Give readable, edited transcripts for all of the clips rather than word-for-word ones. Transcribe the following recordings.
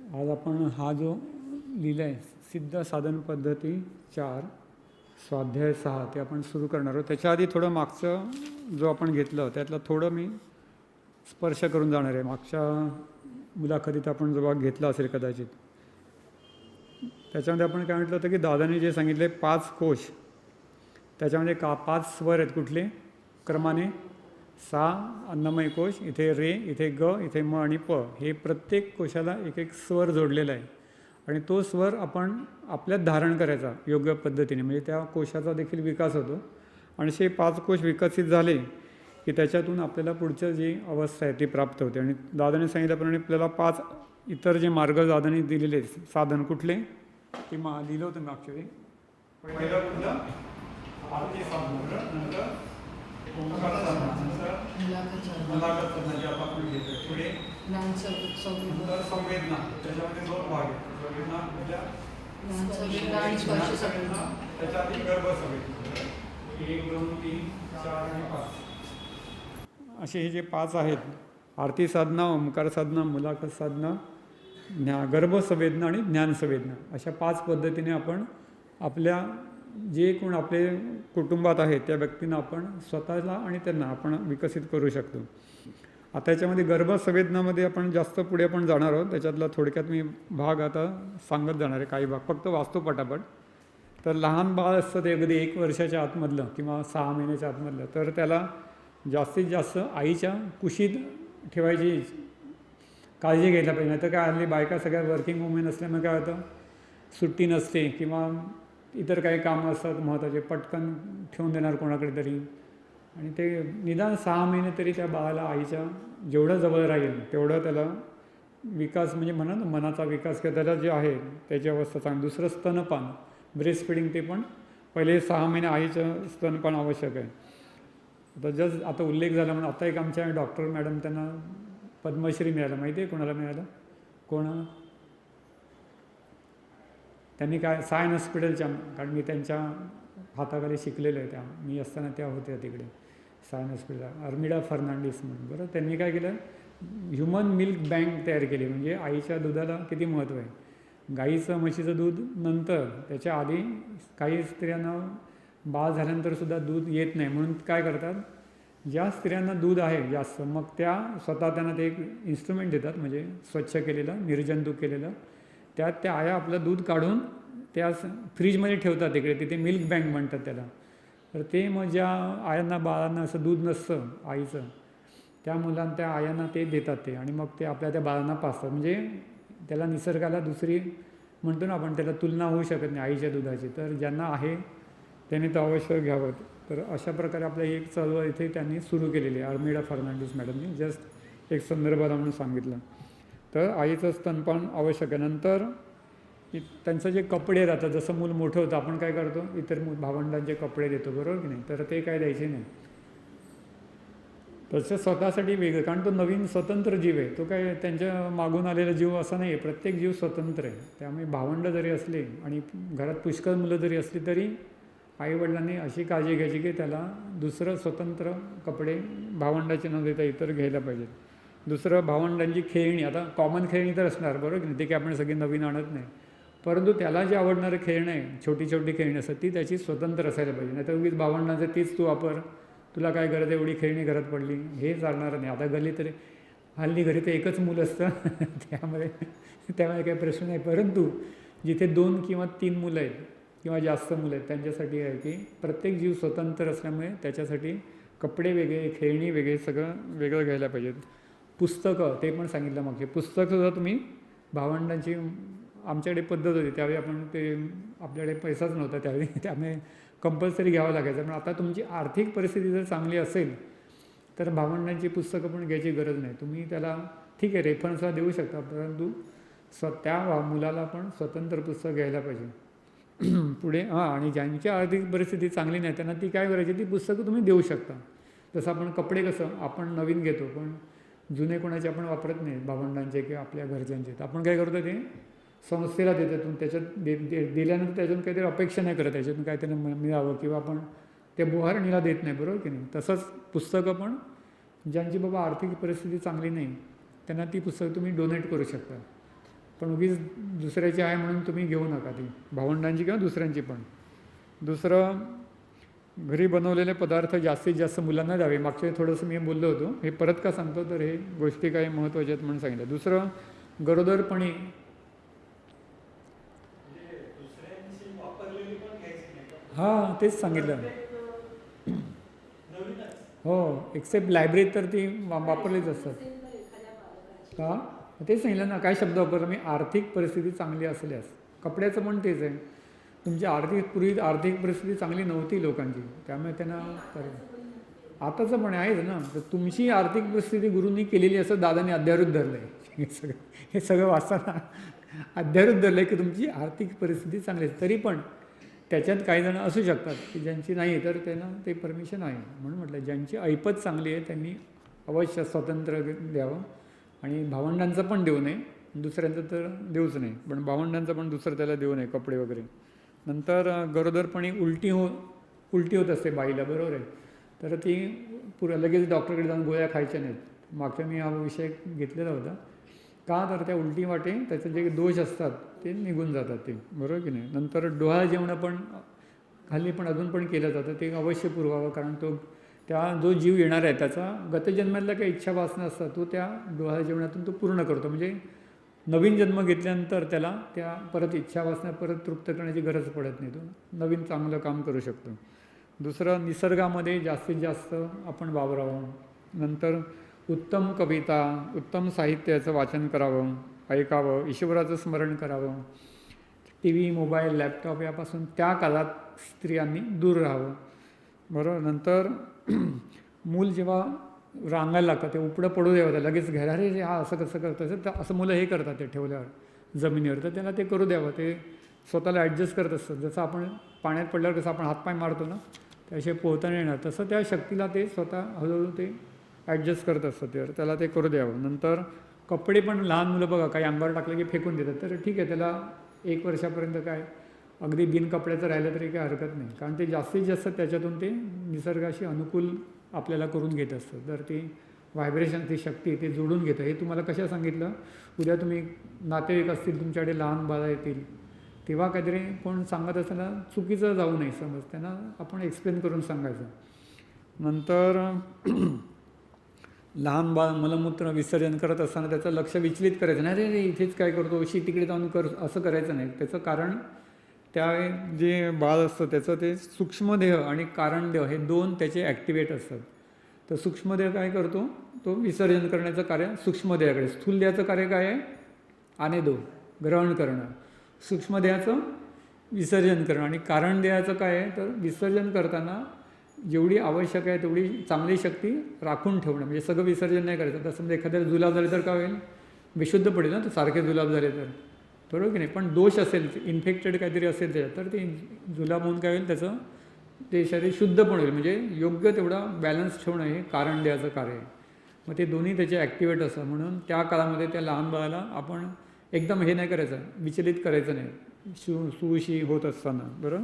आज आपण हा जो लिहिला आहे सिद्ध साधन पद्धती 4 स्वाध्याय 6 ते आपण सुरू करणार आहोत. त्याच्या आधी थोडं मागचं जो आपण घेतलं त्यातलं थोडं मी स्पर्श करून जाणार आहे. मागच्या मुलाखतीत आपण जो भाग घेतला असेल कदाचित, त्याच्यामध्ये आपण काय म्हटलं होतं की दादाने जे सांगितले 5 कोश, त्याच्यामध्ये 5 स्वर आहेत. कुठले? क्रमाने 6 अन्नमय कोश, इथे रे, इथे ग, इथे म आणि प. हे प्रत्येक कोशाला एक एक स्वर जोडलेला आहे आणि तो स्वर आपण आपल्यात धारण करायचा योग्य पद्धतीने, म्हणजे त्या कोशाचा देखील विकास होतो. आणि असे 5 कोश विकसित झाले की त्याच्यातून आपल्याला पुढचं जी अवस्था आहे ती प्राप्त होते. आणि दादाने सांगितल्याप्रमाणे आपल्याला 5 इतर जे मार्ग दादाने दिलेले साधन कुठले ते लिहिलं होतं मी ॲक्च्युली. पहिलं कुठलं? आरती साधन, नंतर ओंकार साधन, नंतर मुलाखत साधन जे आपण घेतो. पुढे नंतर संवेदना, त्याच्यामध्ये 2 भाग आहेत. संवेदना म्हणजे त्याच्या आधी गर्भ संवेदना 1, 2, 3, 4 आणि 5 असे हे जे 5 आहेत, आरती साधना, ओंकार साधना, मुलाखत साधना, गर्भसंवेदना आणि ज्ञानसंवेदना, अशा 5 पद्धतीने आपण आपल्या जे कोण आपले कुटुंबात आहेत त्या व्यक्तींना आपण स्वतःला आणि त्यांना आपण विकसित करू शकतो. आता याच्यामध्ये गर्भसंवेदनामध्ये आपण जास्त पुढे आपण जाणार आहोत. त्याच्यातला थोडक्यात मी भाग आता सांगत जाणार आहे. काही भाग फक्त वाचतो पटापट. तर लहान बाळ असतं ते अगदी 1 वर्षाच्या आतमधलं किंवा 6 महिन्याच्या आतमधलं, तर त्याला जास्तीत जास्त आईच्या कुशीत ठेवायची काळजी घ्यायला पाहिजे. नाही तर काय, हल्ली बायका सगळ्या वर्किंग वुमेन असल्यामुळे काय होतं, सुट्टी नसते किंवा इतर काही कामं असतात महत्त्वाचे, पटकन ठेवून देणार कोणाकडे तरी. आणि ते निदान 6 महिने तरी त्या बाळाला आईच्या जेवढं जवळ राहील तेवढं त्याला विकास, म्हणजे म्हणा ना मनाचा विकास किंवा त्याला जे आहे त्याची अवस्था चांगली. दुसरं स्तनपान, ब्रेस्ट फिडिंग, ते पण पहिले 6 महिने आईचं स्तनपान आवश्यक आहे. आता उल्लेख झाला म्हणून आता एक आमच्या डॉक्टर मॅडम, त्यांना पद्मश्री मिळाला. माहिती आहे कोणाला मिळालं? कोण? त्यांनी काय, सायन हॉस्पिटलच्या, कारण मी त्यांच्या हाताखाली शिकलेलं आहे, मी असताना त्या होत्या तिकडे सायन हॉस्पिटलला, अर्मिडा फर्नांडिस म्हणून. बरं, त्यांनी काय केलं, ह्युमन मिल्क बँक तयार केली. म्हणजे आईच्या दुधाला किती महत्त्व आहे. गाईचं म्हशीचं दूध नंतर, त्याच्या आधी काही स्त्रियांना बाळ झाल्यानंतरसुद्धा दूध येत नाही, म्हणून काय करतात, ज्या स्त्रियांना दूध आहे जास्त, मग त्या स्वतः त्यांना ते एक इन्स्ट्रुमेंट देतात, म्हणजे स्वच्छ केलेलं, निर्जंतुक केलेलं, त्यात त्या आया आपलं दूध काढून त्या फ्रीजमध्ये ठेवतात तिकडे, तिथे मिल्क बँक म्हणतात त्याला. तर ते मग ज्या आयांना बाळांना असं दूध नसतं आईचं, त्या मुलांना त्या आयांना ते देतात ते, आणि मग ते आपल्या त्या बाळांना पाजतात. म्हणजे त्याला निसर्गाला दुसरी म्हणतो ना आपण, त्याला तुलना होऊ शकत नाही आईच्या दुधाची. तर ज्यांना आहे त्यांनी तर अवश्य घ्यावं. तर अशा प्रकारे आपल्या एक चळवळ इथे त्यांनी सुरू केलेली आहे, अर्मिडा फर्नांडिस मॅडमनी. जस्ट एक संदर्भाला म्हणून सांगितलं. तर आईचं स्तनपान आवश्यक आहे. नंतर त्यांचं जे कपडे राहतात, जसं मूल मोठं होतं आपण काय करतो, इतर भावंडांचे कपडे देतो, बरोबर की नाही? तर ते काय द्यायचे नाही, तसं स्वतःसाठी वेगळं, कारण तो नवीन स्वतंत्र जीव आहे. तो काय त्यांच्या मागून आलेला जीव असा नाही आहे. प्रत्येक जीव स्वतंत्र आहे. त्यामुळे भावंडं जरी असले आणि घरात पुष्कळ मुलं जरी असली तरी आईवडिलांनी अशी काळजी घ्यायची की त्याला दुसरं स्वतंत्र कपडे भावंडाचे न देता इतर घ्यायला पाहिजेत. दुसरं, भावंडांची खेळणी, आता कॉमन खेळणी तर असणार, बरोबर की नाही? ते की आपण सगळी नवीन आणत नाही, परंतु त्याला जे आवडणारं खेळणं आहे, छोटी छोटी खेळणी असतात, ती त्याची स्वतंत्र असायला पाहिजे. नाही तर उगीच भावंडांचं तीच तू वापर, तुला काय गरज, एवढी खेळणी घरात पडली, हे चालणार नाही. आता गल्ली तरी हल्ली घरी तर एकच मूल असतं त्यामुळे काही प्रश्न नाही. परंतु जिथे 2 किंवा 3 मुलं आहेत किंवा जास्त मुलं आहेत, त्यांच्यासाठी आहे की प्रत्येक जीव स्वतंत्र असल्यामुळे त्याच्यासाठी कपडे वेगळे, खेळणी वेगळे, सगळं वेगळं घ्यायला पाहिजेत. पुस्तकं, ते पण सांगितलं मागचे. पुस्तकसुद्धा तुम्ही भावंडांची, आमच्याकडे पद्धत होती त्यावेळी, आपण ते आपल्याकडे पैसाच नव्हता त्यावेळी, त्यामुळे कंपल्सरी घ्यावं लागायचं. पण आता तुमची आर्थिक परिस्थिती जर चांगली असेल तर भावंडांची पुस्तकं पण घ्यायची गरज नाही. तुम्ही त्याला ठीक आहे रेफरन्सला देऊ शकता, परंतु त्या मुलाला पण स्वतंत्र पुस्तक घ्यायला पाहिजे. पुढे आणि ज्यांची आर्थिक परिस्थिती चांगली नाही त्यांना ती काय करायची, ती पुस्तकं तुम्ही देऊ शकता. जसं आपण कपडे कसं आपण नवीन घेतो, पण जुने कोणाचे आपण वापरत नाही, भावंडांचे किंवा आपल्या घरच्यांचे. तर आपण काय करतो, ते संस्थेला देतो. त्याच्यात दिल्यानंतर त्याच्यातून काहीतरी अपेक्षा नाही करत, त्याच्यातून काहीतरी मिळावं, किंवा आपण ते बुहारणीला देत नाही, बरोबर की नाही? तसंच पुस्तकं पण ज्यांची बाबा आर्थिक परिस्थिती चांगली नाही त्यांना ती पुस्तकं तुम्ही डोनेट करू शकता. पण उगीच दुसऱ्याची आहे म्हणून तुम्ही घेऊ नका ती, भावंडांची किंवा दुसऱ्यांची पण. दुसरं, घरी बनवलेले पदार्थ जास्तीत जास्त मुलांना द्यावे. मागच्या थोडंसं मी बोललो होतो, हे परत का सांगतो तर हे गोष्टी काही महत्त्वाच्या आहेत म्हणून सांगितलं. दुसरं, गरोदरपणी हां तेच सांगितलं. हो, एक्सेप्ट लायब्ररीत तर ती वापरलीच असतात. का तेच सांगितलं ना, काय शब्द वापरला मी, आर्थिक परिस्थिती चांगली असल्यास. कपड्याचं पण तेच आहे, तुमची पूर्वी आर्थिक परिस्थिती चांगली नव्हती लोकांची, त्यामुळे त्यांना आताचं पण आहेच ना. तर तुमची आर्थिक परिस्थिती गुरूंनी केलेली असं दादाने अध्यारूत धरलं आहे. हे सगळं वाचताना अध्यारूत धरलं आहे की तुमची आर्थिक परिस्थिती चांगली आहे. तरी पण त्याच्यात काही जण असू शकतात की ज्यांची नाही, तर त्यांना ते परमिशन आहे. म्हणून म्हटलं ज्यांची ऐपत चांगली आहे त्यांनी अवश्य स्वतंत्र द्यावं. आणि भावंडांचं पण देऊ नये, दुसऱ्यांचं तर देऊच नाही, पण भावंडांचं पण दुसरं त्याला देऊ नये कपडे वगैरे. नंतर गरोदरपणी उलटी होत असते बाईला, बरोबर आहे. तर ती लगेच डॉक्टरकडे जाऊन गोळ्या खायच्या नाहीत. मागच्या मी हा विषय घेतलेला होता. का तर त्या उलटी वाटे त्याचे जे दोष असतात ते निघून जातात ते, बरोबर की नाही. नंतर डोहाळ जेवणं पण हल्ली पण अजून पण केलं जातं, ते अवश्य पुरवावं. कारण जो जीव येणार आहे त्याचा गतजन्मातल्या काही इच्छा वासना असतात, तो त्या डोहाळ जेवणातून तो पूर्ण करतो. म्हणजे नवीन जन्म घेतल्यानंतर त्याला त्या परत इच्छा वासना परत तृप्त करण्याची गरज पडत नाही, तो नवीन चांगलं काम करू शकतो. दुसरं, निसर्गामध्ये जास्तीत जास्त आपण वावरावं. नंतर उत्तम कविता, उत्तम साहित्याचं वाचन करावं, ऐकावं, ईश्वराचं स्मरण करावं. टी व्ही, मोबाईल, लॅपटॉप यापासून त्या काळात स्त्रियांनी दूर राहावं, बरोबर. नंतर मूल जेव्हा रांगायला लागतं ते उपडं पडू द्यावं, त्या लगेच घ्यायला, अरे रे हा असं कसं करतं, तर असं मुलं हे करतात ते ठेवल्यावर जमिनीवर, तर त्याला ते करू द्यावं. ते स्वतःला ॲडजस्ट करत असतं. जसं आपण पाण्यात पडल्यावर कसं आपण हातपाय मारतो ना, त्याशिवाय पोहता येणार, तसं त्या शक्तीला ते स्वतः हळूहळू ते ॲडजस्ट करत असतं, तर त्याला ते करू द्यावं. नंतर कपडे पण लहान मुलं बघा काही अंगावर टाकलं की फेकून देतात, तर ठीक आहे, त्याला 1 वर्षापर्यंत काय अगदी बिन कपड्याचं राहिलं तरी काही हरकत नाही. कारण ते जास्तीत जास्त त्याच्यातून ते निसर्गाशी अनुकूल आपल्याला करून घेत असतं. तर ती व्हायब्रेशन, ती शक्ती ते जोडून घेतं. हे तुम्हाला कशा सांगितलं, उद्या तुम्ही नातेवाईक असतील तुमच्याकडे, लहान बाळं येतील, तेव्हा काहीतरी कोण सांगत असताना चुकीचं जाऊ नये समज, त्यांना आपण एक्सप्लेन करून सांगायचं. नंतर लहान बाळ मलमूत्र विसर्जन करत असताना त्याचं लक्ष विचलित करायचं नाही, अरे रे इथेच काय करतो, तिकडे जाऊन असं करायचं नाही. त्याचं कारण त्या जे बाळ असतं त्याचं ते सूक्ष्मदेह आणि कारणदेह हे 2 त्याचे ॲक्टिवेट असतात. तर सूक्ष्मदेह काय करतो, तो विसर्जन करण्याचं कार्य सूक्ष्मदेहाकडे. स्थूल देहाचं कार्य काय आहे, आनेदो, ग्रहण करणं. सूक्ष्मदेहाचं विसर्जन करणं. आणि कारणदेहाचं काय आहे, तर विसर्जन करताना जेवढी आवश्यक आहे तेवढी चांगली शक्ती राखून ठेवणं, म्हणजे सगळं विसर्जन नाही करायचं. तर समजा एखाद्याला जुलाब झाले तर काय होईल, विशुद्ध पडेल ना, तर सारखे जुलाब झाले तर, बरोबर की नाही. पण दोष असेल, इन्फेक्टेड काहीतरी असेल त्याच्यात, तर ते जुलाब होऊन काय होईल, त्याचं ते शरीर शुद्ध पण होईल. म्हणजे योग्य तेवढा बॅलन्स ठेवणं हे कारण द्यायचं कार्य आहे. मग ते दोन्ही त्याचे ॲक्टिवेट असतात. म्हणून त्या काळामध्ये त्या लहान बाळाला आपण एकदम हे नाही करायचं, विचलित करायचं नाही सुशी होत असताना, बरं.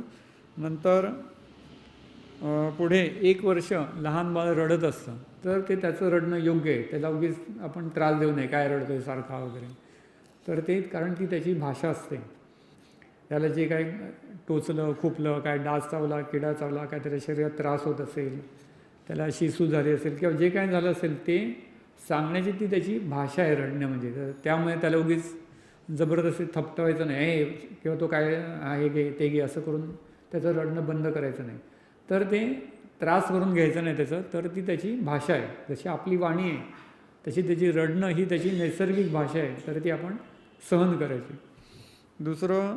नंतर पुढे 1 वर्ष लहान बाळ रडत असतं, तर ते त्याचं रडणं योग्य आहे. त्याला उगीच आपण त्रास देऊ नये, काय रडतोय सारखा वगैरे. तर ते कारण ती त्याची भाषा असते. त्याला जे काय टोचलं, खुपलं, काय डास चावला, किडा चावला, काय त्याच्या शरीरात त्रास होत असेल, त्याला शिसू झाली असेल किंवा जे काय झालं असेल ते सांगण्याची ती त्याची भाषा आहे रडणं म्हणजे. तर त्यामुळे त्याला उगीच जबरदस्ती थपटवायचं नाही, हे किंवा तो काय हे घे ते घे असं करून त्याचं रडणं बंद करायचं नाही. तर ते त्रास करून घ्यायचं नाही त्याचं, तर ती त्याची भाषा आहे. जशी आपली वाणी आहे तशी त्याची रडणं ही त्याची नैसर्गिक भाषा आहे, तर ती आपण सहन करायची. दुसरं,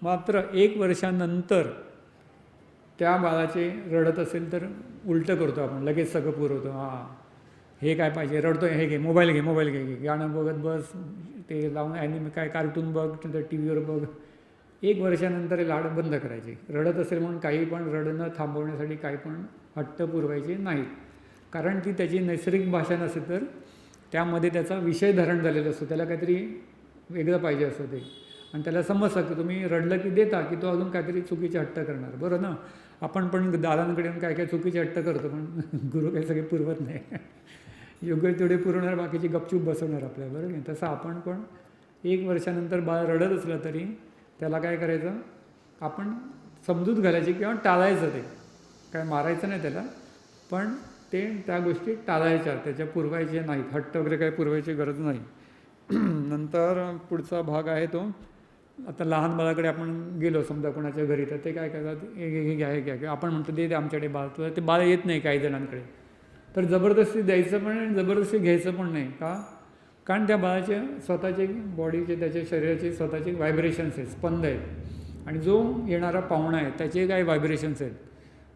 मात्र 1 वर्षानंतर त्या बाळाचे रडत असेल तर उलटं करतो आपण, लगेच सगळं पुरवतो. हां हे काय पाहिजे, रडतोय, हे घे, मोबाईल घे, गाणं बघत बस, ते लावून काय कार्टून बघ, नंतर टी व्हीवर बघ. 1 वर्षानंतर लाड बंद करायचे. रडत असेल म्हणून काही पण रडणं थांबवण्यासाठी काही पण हट्ट पुरवायचे नाहीत. कारण ती त्याची नैसर्गिक भाषा नसेल तर त्यामध्ये त्याचा विषय धारण झालेला असतो, त्याला काहीतरी वेगळं पाहिजे असतं ते. आणि त्याला समजतं की तुम्ही रडलं की देता, की तो अजून काहीतरी चुकीचे हट्ट करणार, बरं ना. आपण पण दादांकडे काय काय चुकीचे हट्ट करतो, पण गुरु काही सगळे पुरवत नाही. योग्य तेवढे पुरवणार, बाकीची गपचूप बसवणार आपल्या, बरोबर नाही. तसं आपण पण 1 वर्षानंतर बाळ रडत असलं तरी त्याला काय करायचं, आपण समजूत घालायची किंवा टाळायचं, ते काय मारायचं नाही त्याला, पण ते त्या गोष्टी टाळायच्या, त्याच्या पुरवायच्या नाहीत, हट्ट वगैरे काय पुरवायची गरज नाही. नंतर पुढचा भाग आहे तो, आता लहान बाळाकडे आपण गेलो समजा कोणाच्या घरी, तर ते काय करतात, हे घ्या हे घ्या, किंवा आपण म्हणतो दे आमच्याकडे बाळ, तर ते बाळ येत नाही काही जणांकडे, तर जबरदस्ती द्यायचं पण नाही, जबरदस्ती घ्यायचं पण नाही. का? कारण त्या बाळाचे स्वतःचे बॉडीचे, त्याच्या शरीराचे स्वतःचे व्हायब्रेशन्स आहेत, स्पंद आहेत, आणि जो येणारा पाहुणा आहे त्याचे काही व्हायब्रेशन्स आहेत,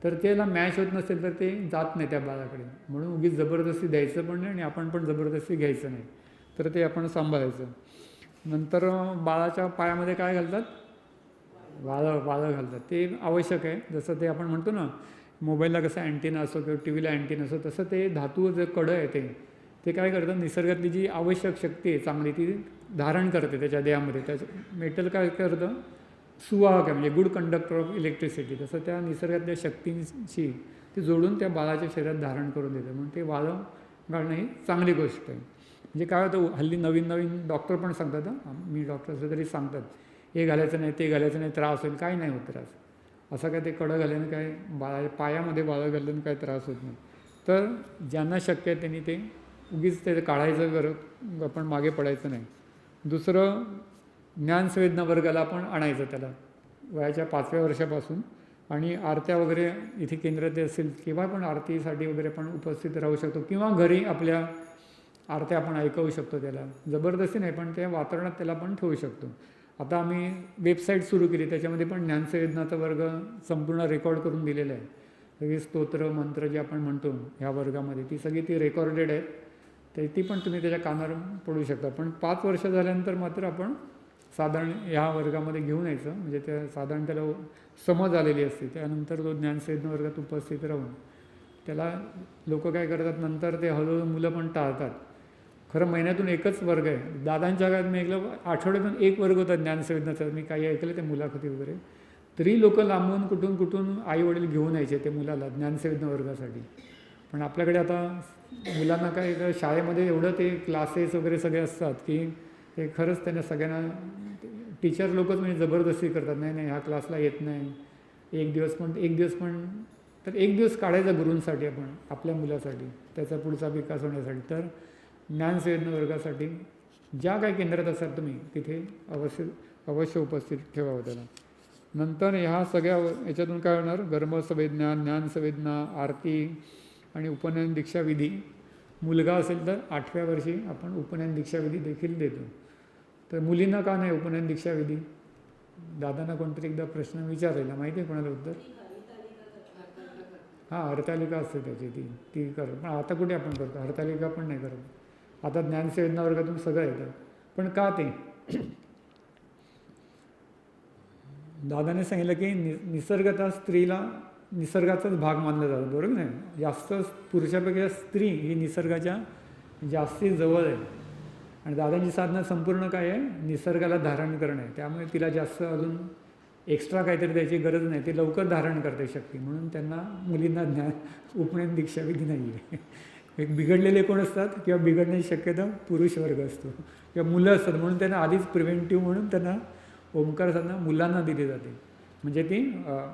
तर त्याला मॅच होत नसेल तर ते जात नाही त्या बाळाकडे. म्हणून उगीच जबरदस्ती द्यायचं पण नाही आणि आपण पण जबरदस्ती घ्यायचं नाही, तर ते आपण सांभाळायचं. नंतर बाळाच्या पायामध्ये काय घालतात, वाळं घालतात, ते आवश्यक आहे. जसं ते आपण म्हणतो ना मोबाईलला कसं अँटीना असो किंवा टी व्हीला अँटीना असो, तसं ते धातू जे कडं आहे ते काय करतात, निसर्गातली जी आवश्यक शक्ती आहे चांगली ती धारण करते त्याच्या देहामध्ये. त्याचं मेटल काय करतं, सुवाहक आहे, म्हणजे गुड कंडक्टर ऑफ इलेक्ट्रिसिटी. तसं त्या निसर्गातल्या शक्तींशी ते जोडून त्या बाळाच्या शरीरात धारण करून देतं. म्हणून ते वाळं घालणं ही चांगली गोष्ट आहे. म्हणजे काय होतं, हल्ली नवीन डॉक्टर पण सांगतात, मी डॉक्टर असलं तरी सांगतात, हे घालायचं नाही ते घालायचं नाही, त्रास होईल. काही नाही होत त्रास, असं काय ते कडं घाल्यानं काय पायामध्ये वाळं घालल्यानं काय त्रास होत नाही. तर ज्यांना शक्य आहे त्यांनी ते उगीच ते काढायचं, गरज आपण मागे पडायचं नाही. दुसरं, ज्ञानसंवेदना वर्गाला आपण आणायचं त्याला वयाच्या 5व्या वर्षापासून, आणि आरत्या वगैरे इथे केंद्रात असेल किंवा पण आरतीसाठी वगैरे आपण उपस्थित राहू शकतो, किंवा घरी आपल्या आरत्या आपण ऐकवू शकतो. त्याला जबरदस्ती नाही, पण त्या वातावरणात त्याला आपण ठेवू शकतो. आता आम्ही वेबसाईट सुरू केली, त्याच्यामध्ये पण ज्ञानसंवेदनाचा वर्ग संपूर्ण रेकॉर्ड करून दिलेला आहे. सगळी स्तोत्र मंत्र जे आपण म्हणतो ह्या वर्गामध्ये, ती सगळी ती रेकॉर्डेड आहेत, तर ती पण तुम्ही त्याच्या कानावर पडू शकता. पण 5 वर्ष झाल्यानंतर मात्र आपण साधारण ह्या वर्गामध्ये घेऊन यायचं, म्हणजे त्या साधारण त्याला समज आलेली असते. त्यानंतर तो ज्ञानसंवेदना वर्गात उपस्थित राहून त्याला लोक काय करतात, नंतर ते हळूहळू मुलं पण टाळतात. खरं महिन्यातून एकच वर्ग आहे. दादांच्या काळात मी ऐकलं आठवड्यातून 1 वर्ग होता ज्ञानसंवेदनाचा. मी काही ऐकलं त्या मुलाखती वगैरे, तरी लोक लांबून कुठून आईवडील घेऊन यायचे ते मुलाला ज्ञानसंवेदना वर्गासाठी. पण आपल्याकडे आता मुलांना काय शाळेमध्ये एवढं ते क्लासेस वगैरे सगळे असतात की ते खरंच त्यांना सगळ्यांना टीचर लोकच म्हणजे जबरदस्ती करतात, नाही ह्या क्लासला येत नाही, एक दिवस पण तर 1 दिवस काढायचा गुरूंसाठी आपण, आपल्या मुलासाठी, त्याचा पुढचा विकास होण्यासाठी. तर ज्ञानसंवेदना वर्गासाठी ज्या काही केंद्रात असाल तुम्ही तिथे अवश्य उपस्थित ठेवावं त्याला. नंतर ह्या सगळ्या याच्यातून काय होणार, गर्भसंवेदना, ज्ञानसंवेदना, आरती आणि उपनयन दीक्षाविधी. मुलगा असेल तर 8व्या वर्षी आपण उपनयन दीक्षाविधी देखील देतो. तर मुलींना का नाही उपनयन दीक्षाविधी? दादांना कोणतरी एकदा प्रश्न विचारायला, माहिती आहे कोणाला उत्तर? हां, हरतालिका असते त्याची, ती करत. पण आता कुठे आपण करतो, हरतालिका पण नाही करत. आता ज्ञानसंवेदना वर्गातून सगळं येतं. पण का ते? दादाने सांगितलं की निसर्गतः स्त्रीला निसर्गाचाच भाग मानला जातो, बरोबर नाही? जास्त पुरुषापेक्षा स्त्री ही निसर्गाच्या जास्ती जवळ आहे. आणि दादांची साधना संपूर्ण काय आहे, निसर्गाला धारण करणं आहे. त्यामुळे तिला जास्त अजून एक्स्ट्रा काहीतरी द्यायची गरज नाही, ती लवकर धारण करते शक्ती. म्हणून त्यांना मुलींना उपनयन दीक्षाविधी नाही आहे. एक बिघडलेले कोण असतात किंवा बिघडण्याची शक्यता पुरुष वर्ग असतो किंवा मुलं असतात, म्हणून त्यांना आधीच प्रिव्हेंटिव्ह म्हणून त्यांना ओंकार साधना मुलांना दिली जाते. म्हणजे ती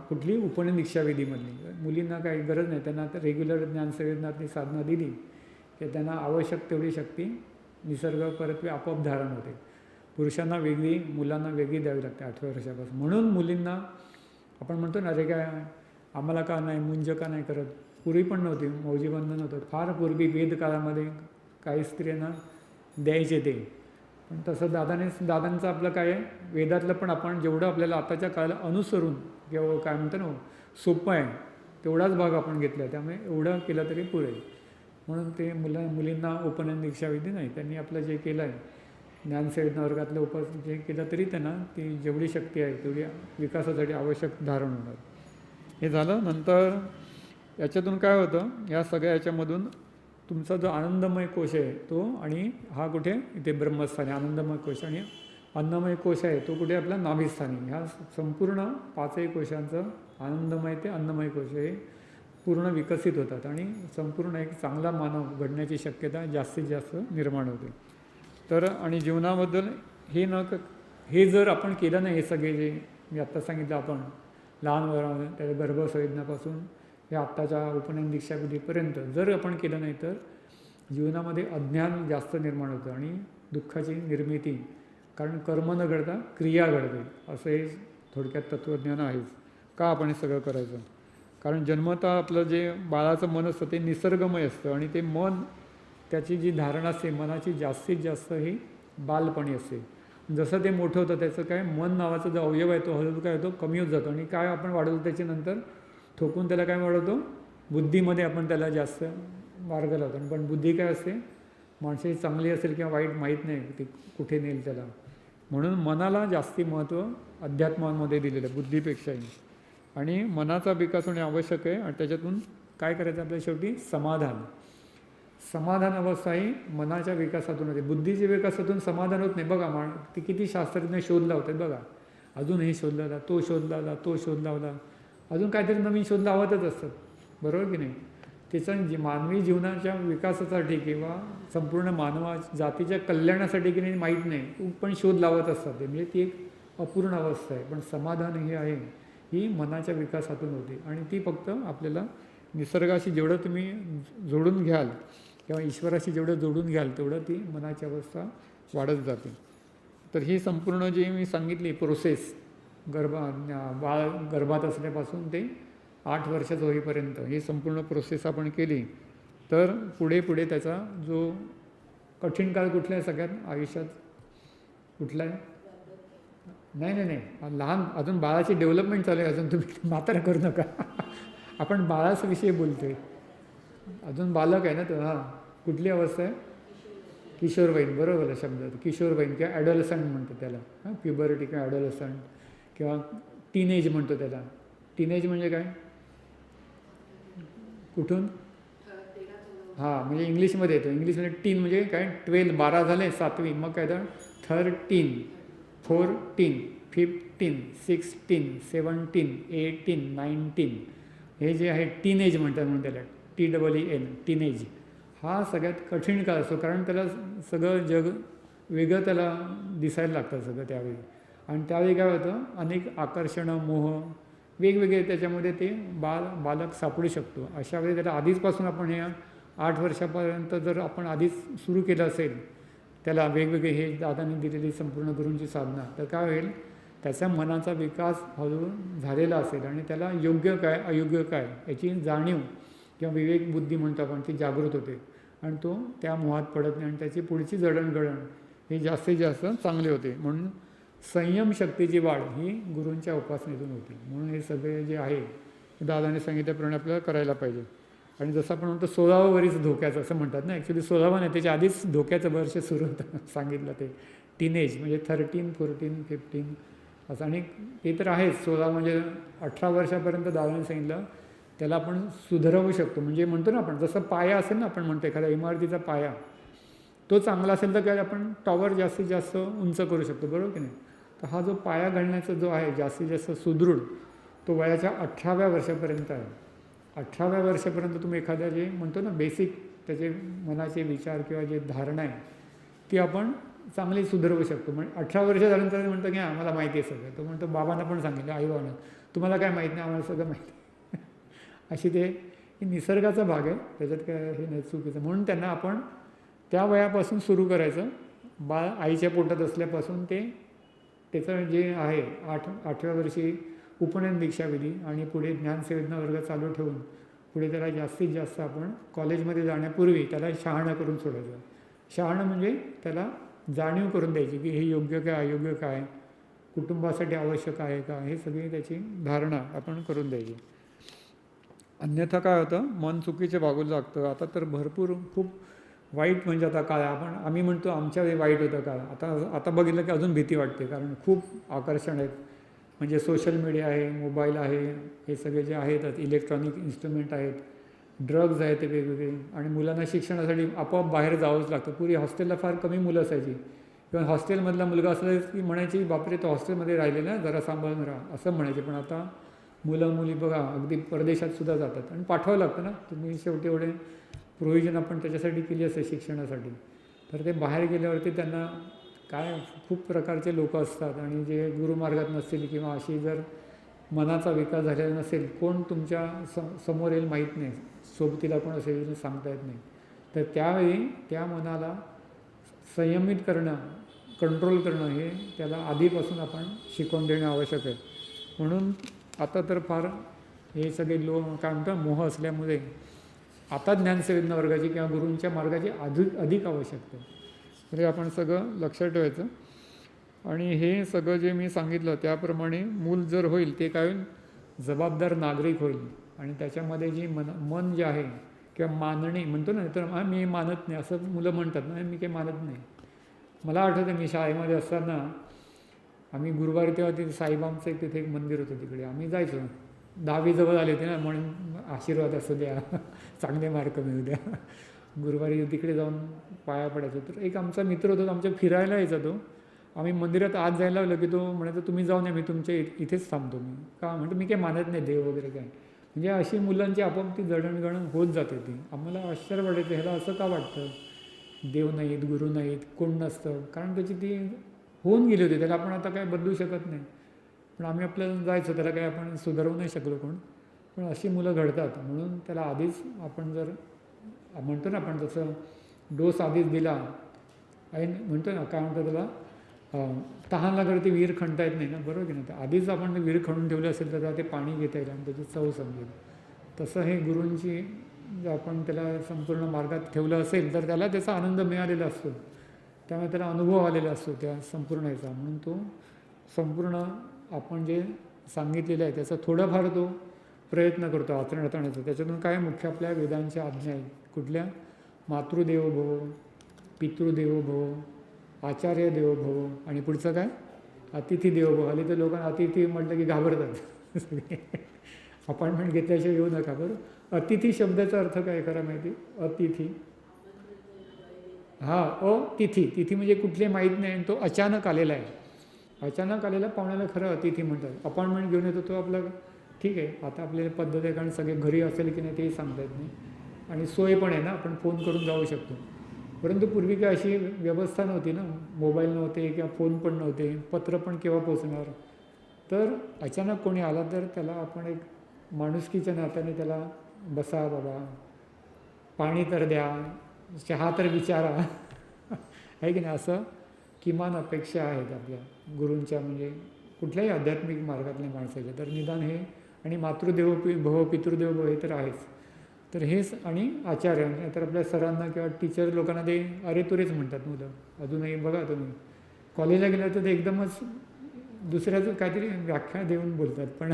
कुठली उपनयन दीक्षाविधीमधली. मुलींना काही गरज नाही, त्यांना तर रेग्युलर ज्ञानसंवेदनातली साधना दिली की त्यांना आवश्यक तेवढी शक्ती निसर्ग परत आपोआप धारण होते. पुरुषांना वेगळी, मुलांना वेगळी द्यावी लागते 8व्या वर्षापासून. म्हणून मुलींना आपण म्हणतो ना, अरे काय आम्हाला का नाही, मुंज का नाही करत. पूर्वी पण नव्हती, मौजी बंधन होतं फार पूर्वी वेदकाळामध्ये, काही स्त्रियांना द्यायचे ते. पण तसं दादांचं आपलं काय आहे, वेदातलं पण आपण जेवढं आपल्याला आताच्या काळाला अनुसरून किंवा काय म्हणतो ना सोपं आहे तेवढाच भाग आपण घेतला आहे. त्यामुळे एवढं केलं तरी पुरेल. म्हणून ते मुलींना उपनयन दीक्षाविधी नाही. त्यांनी आपलं जे केलं आहे ज्ञानसंवेदना वर्गातलं जे केलं तरी त्यांना ती जेवढी शक्ती आहे तेवढी विकासासाठी आवश्यक धारण होणार. हे झालं. नंतर याच्यातून काय होतं, या सगळ्या याच्यामधून तुमचा जो आनंदमय कोश आहे तो, आणि हा कुठे इथे ब्रह्मस्थानी आनंदमय कोश, आणि अन्नमय कोश आहे तो कुठे आपला नाभिस्थानी. ह्या संपूर्ण 5ही कोशांचं आनंदमय ते अन्नमय कोश हे पूर्ण विकसित होतात आणि संपूर्ण एक चांगला मानव घडण्याची शक्यता जास्तीत जास्त निर्माण होते. तर आणि जीवनाबद्दल हे हे जर आपण केलं नाही, हे सगळे जे मी आत्ता सांगितलं आपण लहान वयामध्ये त्याच्या गर्भसंवेदनापासून हे आत्ताच्या उपनयन दीक्षाविधीपर्यंत जर आपण केलं नाही तर जीवनामध्ये अज्ञान जास्त निर्माण होतं आणि दुःखाची निर्मिती, कारण कर्म न घडता क्रिया घडते असं हे थोडक्यात तत्त्वज्ञान आहेच. का आपण हे सगळं करायचं? कारण जन्मतः आपलं जे बाळाचं मन असतं ते निसर्गमय असतं आणि ते मन, त्याची जी धारणा असते मनाची जास्तीत जास्त ही बालपणी असते. जसं ते मोठं होतं त्याचं काय मन नावाचा जो अवयव आहे तो हळूहळू काय होतो, कमी होत जातो आणि काय आपण वाढवतो त्याच्यानंतर ठोकून त्याला काय वाढवतो, बुद्धीमध्ये आपण त्याला जास्त मार्ग लावतो. पण बुद्धी काय असते, माणसाची चांगली असेल किंवा वाईट माहीत नाही ती कुठे नेईल त्याला. म्हणून मनाला जास्ती महत्त्व अध्यात्मामध्ये दिलेलं आहे बुद्धीपेक्षाही. आणि मनाचा विकास होणे आवश्यक आहे आणि त्याच्यातून काय करायचं आपल्या शेवटी समाधान. समाधान अवस्था ही मनाच्या विकासातून होते, बुद्धीच्या विकासातून समाधान होत नाही. बघा ते किती शास्त्रज्ञ शोध लावतात बघा, अजून हे शोध लावला, तो शोध लावला, तो शोध लावला, अजून काहीतरी नवीन शोध लावतच असतात, बरोबर की नाही. त्याचा मानवी जीवनाच्या विकासासाठी किंवा संपूर्ण मानवा जातीच्या कल्याणासाठी की नाही माहीत नाही, पण शोध लावत असतात ते, म्हणजे ती एक अपूर्ण अवस्था आहे. पण समाधान हे आहे ही मनाच्या विकासातून होते आणि ती फक्त आपल्याला निसर्गाशी जेवढं तुम्ही जोडून घ्याल किंवा ईश्वराशी जेवढं जोडून घ्याल तेवढं ती मनाची अवस्था वाढत जाते. तर ही संपूर्ण जी मी सांगितली प्रोसेस, बाळ गर्भात असल्यापासून ते 8 वर्षाचं होईपर्यंत ही संपूर्ण प्रोसेस आपण केली तर पुढे पुढे त्याचा जो कठीण काळ कुठला आहे सगळ्यात आयुष्यात, कुठला आहे? नाही, लहान अजून बाळाची डेव्हलपमेंट चालू आहे, अजून तुम्ही म्हातारा करू नका. आपण बाळाचा विषयी बोलतोय, अजून बालक आहे ना तो. हां, कुठली अवस्था आहे? किशोरवयीन, बरोबर आहे शब्द, किशोरवयीन किंवा ॲडोलसंट म्हणतो त्याला. प्युबरिटी किंवा ॲडोलसंट किंवा टीनेज म्हणतो त्याला. टीनेज म्हणजे काय, कुठून? हां, म्हणजे इंग्लिशमध्ये येतो. इंग्लिशमध्ये टीन म्हणजे काय, 12 झाले, 7वी, मग काय तर 13, 14, 15, 16, 17, 18, 19 हे जे आहे टीनेज म्हणतात, म्हणून त्याला TEEN, टीनेज. हा सगळ्यात कठीण काळ असतो, कारण त्याला सगळं जग वेगळं त्याला दिसायला लागतं सगळं त्यावेळी. आणि त्यावेळी काय होतं, अनेक आकर्षणं, मोह वेगवेगळे त्याच्यामध्ये ते बालक सापडू शकतो. अशा वेळी त्याला आधीचपासून आपण ह्या 8 वर्षापर्यंत जर आपण आधीच सुरू केलं असेल त्याला वेगवेगळे हे दादांनी दिलेली संपूर्ण गुरूंची साधना, तर काय होईल, त्याच्या मनाचा विकास हळूहळू झालेला असेल आणि त्याला योग्य काय अयोग्य काय याची जाणीव किंवा विवेक बुद्धी म्हणतो आपण ती जागृत होते आणि तो त्या मोहात पडत नाही आणि त्याची पुढची जडणघडण ही जास्तीत जास्त चांगली होते. म्हणून संयम शक्तीची वाढ ही गुरूंच्या उपासनेतून होती. म्हणून हे सगळे जे आहे दादाने सांगितल्याप्रमाणे आपल्याला करायला पाहिजे. आणि जसं आपण म्हणतो 16वं वर्ष धोक्याचं असं म्हणतात ना, ॲक्च्युली 16वं नाही, त्याच्या आधीच धोक्याचं वर्ष सुरू होतं सांगितलं ते. टीनेज म्हणजे 13, 14, 15 असं. आणि ते तर आहेच, 16 म्हणजे 18 वर्षापर्यंत दादाने सांगितलं त्याला आपण सुधारवू शकतो. म्हणजे म्हणतो ना आपण, जसं पाया असेल ना, आपण म्हणतो एखाद्या इमारतीचा पाया तो चांगला असेल तर काय आपण टॉवर जास्तीत जास्त उंच करू शकतो, बरोबर की नाही. तर हा जो पाया घालण्याचा जो आहे जास्तीत जास्त सुदृढ, तो वयाच्या 18व्या वर्षापर्यंत आहे. 18व्या वर्षापर्यंत तुम्ही एखाद्या जे म्हणतो ना बेसिक त्याचे मनाचे विचार किंवा जे धारणा आहे ती आपण चांगली सुधारवू शकतो. म्हणजे 18 वर्ष झाल्यानंतर म्हणतो की आम्हाला माहिती आहे सगळं. तो म्हणतो बाबांना पण सांगितलं, आईबाबांना, तुम्हाला काय माहीत नाही, आम्हाला सगळं माहिती आहे. अशी ते निसर्गाचा भाग आहे, त्याच्यात काय हे नाही चुकीचं. म्हणून त्यांना आपण त्या वयापासून सुरू करायचं. बाळ आईच्या पोटात असल्यापासून ते त्याचं जे आहे 8व्या वर्षी उपनयन दीक्षाविधी आणि पुढे ज्ञानसेवेदना वर्ग चालू ठेवून पुढे त्याला जास्तीत जास्त आपण कॉलेजमध्ये जाण्यापूर्वी त्याला शहाणं करून सोडायचं. शहाणं म्हणजे त्याला जाणीव करून द्यायची की हे योग्य काय अयोग्य काय, कुटुंबासाठी आवश्यक आहे का, हे सगळी त्याची धारणा आपण करून द्यायची. अन्यथा काय होतं, मन चुकीचे वागू लागतं. आता तर भरपूर खूप वाईट, म्हणजे आता काय आम्ही म्हणतो आमच्या वेळी वाईट होतं का, आता बघितलं की अजून भीती वाटते. कारण खूप आकर्षण आहेत, म्हणजे सोशल मीडिया आहे, मोबाईल आहे, हे सगळे जे आहेत इलेक्ट्रॉनिक इन्स्ट्रुमेंट आहेत, ड्रग्ज आहेत ते वेगवेगळे. आणि मुलांना शिक्षणासाठी आपोआप बाहेर जावंच लागतं. पूर्वी हॉस्टेलला फार कमी मुलं असायची किंवा हॉस्टेलमधला मुलगा असला की म्हणायची बापरे तो हॉस्टेलमध्ये राहिले ना, जरा सांभाळून राहा असं म्हणायचे. पण आता मुलं मुली बघा अगदी परदेशात सुद्धा जातात आणि पाठवावं लागतं ना. तुम्ही शेवटी एवढे प्रोव्हिजन आपण त्याच्यासाठी केली असते शिक्षणासाठी, तर ते बाहेर गेल्यावरती त्यांना काय खूप प्रकारचे लोक असतात आणि जे गुरुमार्गात नसतील किंवा अशी जर मनाचा विकास झालेला नसेल, कोण तुमच्या समोर येईल माहीत नाही, सोबतीला कोण असेल सांगता येत नाही. तर त्यावेळी त्या मनाला संयमित करणं, कंट्रोल करणं हे त्याला आधीपासून आपण शिकवून देणं आवश्यक आहे. म्हणून आता तर फार हे सगळे काय म्हणतात मोह असल्यामुळे आता ज्ञानसेवेदना वर्गाची किंवा गुरूंच्या मार्गाची अधिक आवश्यकता आहे. तरी आपण सगळं लक्षात ठेवायचं. आणि हे सगळं जे मी सांगितलं त्याप्रमाणे मूल जर होईल ते काय होईल, जबाबदार नागरिक होईल. आणि त्याच्यामध्ये जी मन जे आहे किंवा मानणी म्हणतो ना, तर मी मानत नाही असं मुलं म्हणतात ना, मी काही मानत नाही. मला आठवतं मी शाळेमध्ये असताना आम्ही गुरुवारी तेव्हा तिथे साईबाबांचं तिथे एक मंदिर होतं, तिकडे आम्ही जायचो. 10वी जवळ आले होते ना, म्हणून आशीर्वाद असू द्या, चांगले मार्क मिळू द्या, गुरुवारी तिकडे जाऊन पाया पडायचो. तर एक आमचा मित्र होता, आमच्या फिरायला यायचा तो. आम्ही मंदिरात आत जायला लागलो की तो म्हणायचं तुम्ही जाऊन या, मी तुमच्या इथेच थांबतो. मी का म्हणतो मी काही मानत नाही देव वगैरे काय. म्हणजे अशी मुलांची आपोआप ती जडणघडण होत जाते. ती आम्हाला आश्चर्य वाटायचं, ह्याला असं का वाटतं, देव नाहीत, गुरु नाहीत, कोण नसतं. कारण त्याची ती होऊन गेली होती, त्याला आपण आता काय बदलू शकत नाही. पण आम्ही आपल्याला जायचं, त्याला काय आपण सुधारवू नाही शकलो कोण. पण अशी मुलं घडतात. म्हणून त्याला आधीच आपण जर म्हणतो ना, आपण जसं डोस आधीच दिला आहे, म्हणतो ना काय म्हणतो त्याला, तहान लागलं ते विहीर खणता येत नाही ना, बरोबर की नाही. तर आधीच आपण विहीर खणून ठेवलं असेल तर ते पाणी घेता येईल आणि त्याची चव समजेल. तसं हे गुरूंची जर आपण त्याला संपूर्ण मार्गात ठेवलं असेल तर त्याला त्याचा आनंद मिळालेला असतो, त्यामुळे त्याला अनुभव आलेला असतो त्या संपूर्ण याचा. म्हणून तो संपूर्ण आपण जे सांगितलेलं आहे त्याचा थोडाफार तो प्रयत्न करतो आचरणात आणण्याचा. त्याच्यातून काय मुख्य आपल्या वेदांच्या आज्ञा आहेत. कुठल्या, मातृदेवो भव, पितृदेवो भव, आचार्य देवो भव, आणि पुढचं काय, अतिथी देवो भव. हल्ली तर लोकांना अतिथी म्हटलं की घाबरतात सगळे, अपॉइंटमेंट घेतल्याशिवाय येऊ नका. बरं, अतिथी शब्दाचा अर्थ काय खरा माहिती, अतिथी, तिथी. तिथी म्हणजे कुठले माहीत नाही, तो अचानक आलेला आहे. अचानक आलेला पाहुण्याला खरं अतिथी म्हणतात. अपॉइंटमेंट घेऊन येतो तो आपला, ठीक आहे आता आपल्याला पद्धत आहे, कारण सगळे घरी असेल की नाही तेही सांगता येत नाही. आणि सोय पण आहे ना, आपण फोन करून जाऊ शकतो. परंतु पूर्वी काय अशी व्यवस्था नव्हती ना, मोबाईल नव्हते किंवा फोन पण नव्हते, पत्र पण केव्हा पोचणार. तर अचानक कोणी आला तर त्याला आपण एक माणुसकीच्या नात्याने त्याला, बसा बाबा, पाणी तर द्या, चहा तर विचारा, आहे की नाही. असं किमान अपेक्षा आहेत आपल्या गुरूंच्या, म्हणजे कुठल्याही आध्यात्मिक मार्गातल्या माणसाच्या. तर निदान हे, आणि मातृदेव भव, पितृदेव भव हे तर आहेच. तर हेच, आणि आचार्य, तर आपल्या सरांना किंवा टीचर लोकांना ते अरे तुरेच म्हणतात मुलं अजूनही. बघा तुम्ही कॉलेजला गेला तर ते एकदमच दुसऱ्याचं काहीतरी व्याख्या देऊन बोलतात, पण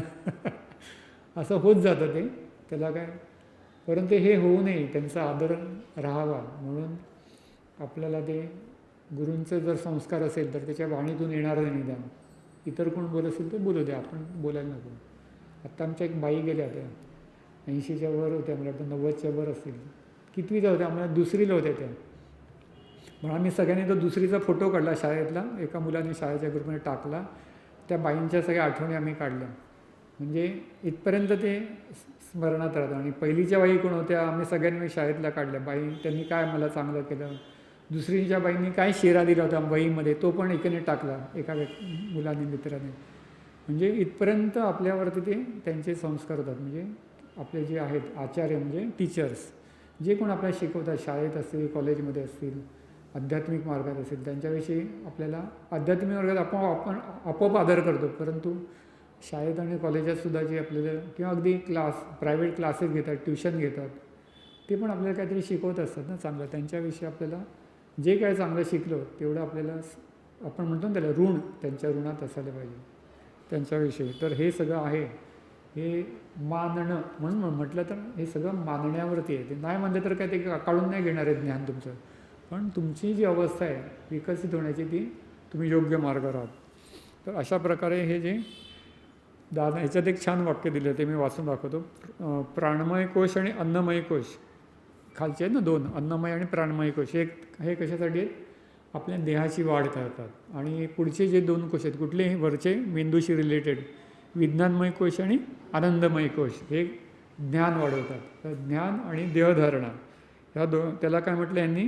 असं होत जातं ते, त्याला काय. परंतु हे होऊ नये, त्यांचा आदर राहावा म्हणून आपल्याला ते गुरूंचे जर संस्कार असेल तर त्याच्या वाणीतून येणारं निदान. इतर कोण बोलत असेल तर बोलू द्या, आपण बोलायला नको. आत्ता आमच्या एक बाई गेल्या त्या 80च्या वर होत्या, मला वाटतं 90च्या वर असतील, कितवीच्या होत्या, आम्हाला 2रीला होत्या त्या. म्हणून आम्ही सगळ्यांनी तो 2रीचा फोटो काढला शाळेतला, एका मुलाने शाळेच्या ग्रुपमध्ये टाकला. त्या बाईंच्या सगळ्या आठवणी आम्ही काढल्या. म्हणजे इथपर्यंत ते स्मरणात राहतं. आणि पहिलीच्या बाई कोण होत्या, आम्ही सगळ्यांनी शाळेतल्या काढल्या बाई, त्यांनी काय मला चांगलं केलं. 2रीच्या बाईंनी काय शेरा दिला होता वहीमध्ये, तो पण एकाने टाकला, एका मुलाने, मित्राने. म्हणजे इथपर्यंत आपल्यावरती ते त्यांचे संस्कार होतात. म्हणजे आपले जे आहेत आचार्य, म्हणजे टीचर्स, जे कोण आपल्याला शिकवतात, शाळेत असतील, कॉलेजमध्ये असतील, आध्यात्मिक मार्गात असेल, त्यांच्याविषयी आपल्याला आध्यात्मिक मार्गात आपण आपोआप आदर करतो. परंतु शाळेत आणि कॉलेजातसुद्धा जे आपल्याला, किंवा अगदी प्रायव्हेट क्लासेस घेतात, ट्युशन घेतात, ते पण आपल्याला काहीतरी शिकवत असतात ना चांगलं. त्यांच्याविषयी आपल्याला जे काय चांगलं शिकलो तेवढं आपल्याला, आपण म्हणतो ना त्याला ऋण, त्यांच्या ऋणात असायला पाहिजे त्यांच्याविषयी. तर हे सगळं आहे, हे मानणं. म्हणून म्हटलं तर हे सगळं मानण्यावरती आहे. ते नाही म्हणलं तर काय ते काढून नाही घेणार आहे ज्ञान तुमचं, पण तुमची जी अवस्था आहे विकसित होण्याची ती तुम्ही योग्य मार्गावर आहात. तर अशा प्रकारे हे जे ह्याच्यात एक छान वाक्य दिलं ते मी वाचून दाखवतो. प्राणमय कोश आणि अन्नमय कोश खालचे आहेत ना 2, अन्नमय आणि प्राणमय कोश. हे कशासाठी आहेत, आपल्या देहाची वाढ करतात. आणि पुढचे जे 2 कोश आहेत कुठले, वरचे मेंदूशी रिलेटेड, विज्ञानमय कोश आणि आनंदमय कोश, हे ज्ञान वाढवतात. तर ज्ञान आणि देहधारणा ह्या त्याला काय म्हटलं यांनी,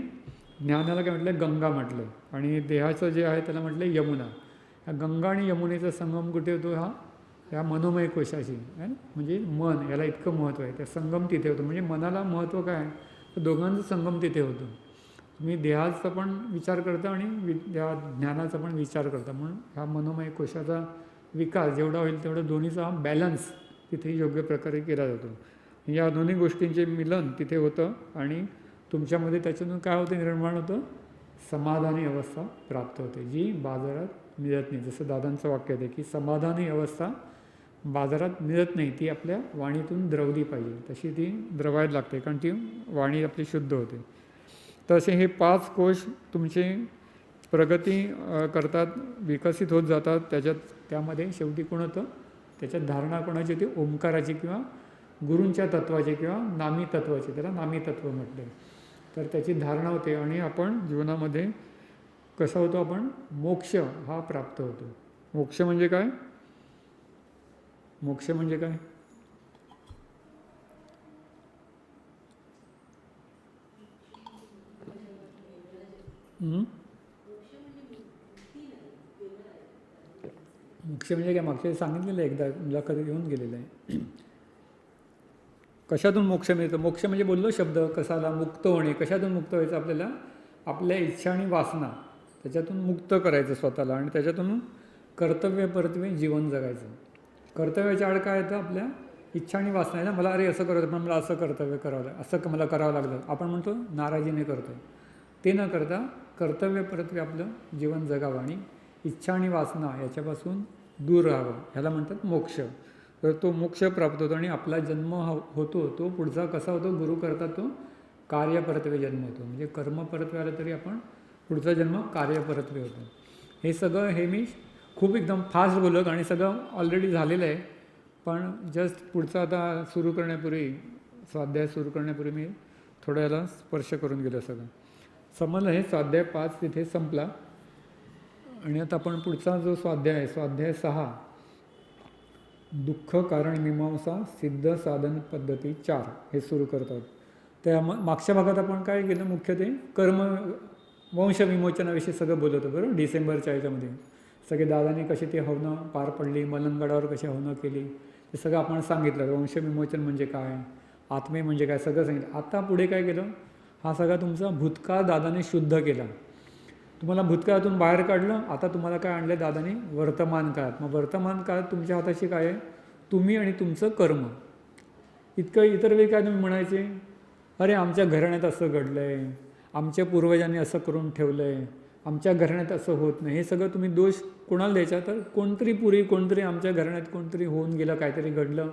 ज्ञानाला काय म्हटलं, गंगा म्हटलं, आणि देहाचं जे आहे त्याला म्हटलं यमुना. ह्या गंगा आणि यमुनेचा संगम कुठे होतो? ह्या मनोमय कोशाशी आहे ना. म्हणजे मन, याला इतकं महत्त्व आहे, त्या संगम तिथे होतो. म्हणजे मनाला महत्त्व काय आहे, तर दोघांचं संगम तिथे होतो. तुम्ही देहाचा पण विचार करता आणि त्या ज्ञानाचा पण विचार करता, म्हणून ह्या मनोमय कोशाचा विकास जेवढा होईल तेवढं दोन्हीचा बॅलन्स तिथे योग्य प्रकारे केला जातो. या दोन्ही गोष्टींचे मिलन तिथे होतं आणि तुमच्यामध्ये त्याच्यातून काय होतं, निर्माण होतं, समाधानी अवस्था प्राप्त होते, जी बाजारात मिळत नाही. जसं दादांचं वाक्य आहे की समाधानी अवस्था बाजारात मिळत नाही, ती आपल्या वाणीतून द्रवली पाहिजे. तशी ती द्रवायला लागते, कारण ती वाणी आपली शुद्ध होते. तसे हे 5 कोश तुमचे प्रगती करतात, विकसित होत जातात. त्यामध्ये शेवटी कोण होतं, त्याच्यात धारणा कोणाची होती, ओंकाराची किंवा गुरूंच्या तत्वाची किंवा नामी तत्वाची, त्याला नामी तत्व म्हटले. तर त्याची धारणा होते आणि आपण जीवनामध्ये कसं होतो, आपण मोक्ष हा प्राप्त होतो. मोक्ष म्हणजे काय? मोक्ष म्हणजे काय? मोक्ष म्हणजे काय? मागच्या सांगितलेलं आहे, एकदा मुलाखत घेऊन गेलेलं आहे. कशातून मोक्ष मिळतो? मोक्ष म्हणजे बोललो शब्द कसाला, मुक्त होणे. कशातून मुक्त व्हायचं? आपल्याला आपल्या इच्छा आणि वासना त्याच्यातून मुक्त करायचं स्वतःला, आणि त्याच्यातून कर्तव्य परत्वे जीवन जगायचं. कर्तव्याच्या आड काय येतं, आपल्या इच्छा आणि वासना आहे ना. मला अरे असं करत, पण मला असं कर्तव्य करावं लागलं, असं मला करावं लागलं, आपण म्हणतो नाराजीने करतो आहे. ते न करता कर्तव्य परत्वे आपलं जीवन जगावं आणि इच्छा आणि वासना याच्यापासून दूर राहावं, ह्याला म्हणतात मोक्ष. तर तो मोक्ष प्राप्त होतो आणि आपला जन्म होतो तो पुढचा कसा होतो, गुरु करता तो कार्यपरत्वे जन्म होतो. म्हणजे कर्मपरत्वे आलं तरी आपण पुढचा जन्म कार्यपरत्वे होतो. हे सगळं हे मी खूप एकदम फास्ट बोलत आणि सगळं ऑलरेडी झालेलं आहे, पण जस्ट पुढचं आता सुरू करण्यापूर्वी, स्वाध्याय सुरू करण्यापूर्वी मी थोडं याला स्पर्श करून गेलो. सगळं समजलं. हे स्वाध्याय 5 तिथे संपला आणि आता आपण पुढचा जो स्वाध्याय आहे, स्वाध्याय 6, दुःख कारण मीमांसा सिद्ध साधन पद्धती 4, हे सुरू करतात. त्या मागच्या भागात आपण काय केलं, मुख्य ते कर्म वंश विमोचनाविषयी सगळं बोलत होतं, बरोबर. डिसेंबरच्या ह्याच्यामध्ये सगळे दादांनी कशी ते हवनं पार पडली, मलंगडावर कशी हवनं केली, ते सगळं आपण सांगितलं. वंश विमोचन म्हणजे काय, आत्मे म्हणजे काय, सगळं सांगितलं. आता पुढे काय केलं, हा सगळा तुमचा भूतकाळ दादाने शुद्ध केला. तुम्हाला भूतकाळातून बाहेर काढलं. आता तुम्हाला काय आणलं दादाने, वर्तमान काळात. मग वर्तमान काळात तुमच्या हाताशी काय आहे, तुम्ही आणि तुमचं कर्म. इतकं इतर वेळी काय तुम्ही म्हणायचे, अरे आमच्या घराण्यात असं घडलं आहे, आमच्या पूर्वजांनी असं करून ठेवलं आहे, आमच्या घराण्यात असं होत नाही. हे सगळं तुम्ही दोष कोणाला द्यायचा, तर कोणतरी पूर्वी कोणतरी आमच्या घराण्यात कोणतरी होऊन गेलं, काहीतरी घडलं,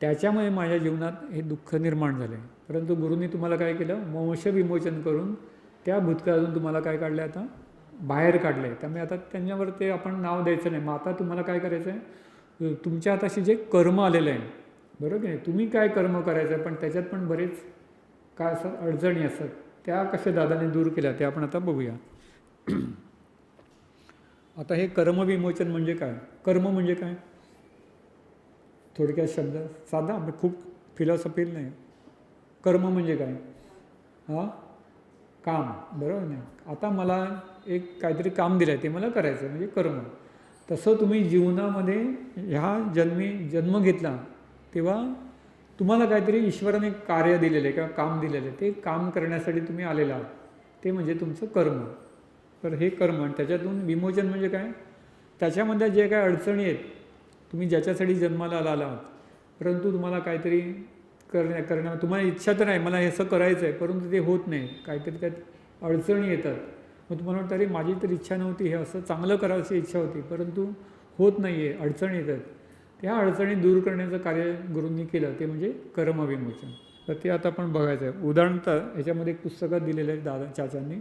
त्याच्यामुळे माझ्या जीवनात हे दुःख निर्माण झालं आहे. परंतु गुरूंनी तुम्हाला काय केलं, वंश विमोचन करून त्या भूतकाळातून तुम्हाला काय काढलं आहे, आता बाहेर काढलं आहे. त्यामुळे आता त्यांच्यावर ते आपण नाव द्यायचं नाही. मग आता तुम्हाला काय करायचं आहे, तुमच्या हाताशी जे कर्म आलेलं आहे, बरोबर आहे, तुम्ही काय कर्म करायचं आहे, पण त्याच्यात पण बरेच काय असतात, अडचणी असतात, त्या कशा दादाने दूर केल्या ते आपण आता बघूया. आता हे कर्मविमोचन म्हणजे काय, कर्म म्हणजे काय, थोडक्यात शब्द साधा, खूप फिलॉसॉफी नाही. कर्म म्हणजे काय, काम, बरोबर नाही. आता मला एक काहीतरी काम दिलं आहे, ते मला करायचं म्हणजे कर्म. तसं तुम्ही जीवनामध्ये ह्या जन्म घेतला तेव्हा तुम्हाला काहीतरी ईश्वराने कार्य दिलेलं आहे किंवा काम दिलेलं आहे, ते काम करण्यासाठी तुम्ही आलेला आहात, ते म्हणजे तुमचं कर्म. तर हे कर्म, आणि त्याच्यातून विमोचन म्हणजे काय, त्याच्यामध्ये जे काय अडचणी आहेत, तुम्ही ज्याच्यासाठी जन्माला आला आहात, परंतु तुम्हाला काहीतरी करण्या तुम्हाला इच्छा तर आहे, मला हे असं करायचं आहे, परंतु ते होत नाही, काहीतरी त्यात अडचणी येतात. मग तुम्हाला वाटतं अरे माझी तर इच्छा नव्हती, हे असं चांगलं करायची इच्छा होती, परंतु होत नाही आहे, अडचणी येतात. त्या अडचणी दूर करण्याचं कार्य गुरूंनी केलं, ते म्हणजे कर्मविमोचन. तर ते आता आपण बघायचं आहे. उदाहरणतः ह्याच्यामध्ये एक पुस्तकात दिलेलं आहे दादा चाचांनी,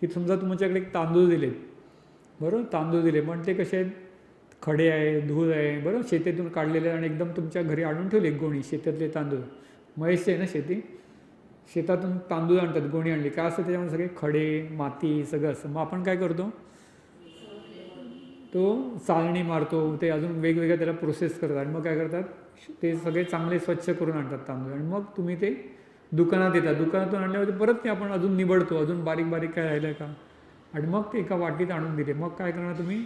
की समजा तुमच्याकडे एक तांदूळ दिलेत, बरोबर, तांदूळ दिले, पण ते कसे आहेत, खडे आहे, धूळ आहे, बरोबर, शेतीतून काढलेले, आणि एकदम तुमच्या घरी आणून ठेवले गोणी, शेतातले तांदूळ, म्हैस आहे ना शेती, शेतातून तांदूळ आणतात, गोणी आणली, काय असतं त्याच्यामध्ये सगळे खडे, माती, सगळं असतं. मग आपण काय करतो, तो चाळणी मारतो, ते अजून वेगवेगळ्या त्याला प्रोसेस करतात, आणि मग काय करतात, ते सगळे चांगले स्वच्छ करून आणतात तांदूळ, आणि मग तुम्ही ते दुकानात येतात, दुकानातून आणल्यावरती परत ते आपण अजून निवडतो, अजून बारीक बारीक काय राहिलं आहे का, आणि मग ते एका वाटीत आणून दिले. मग काय करणार तुम्ही,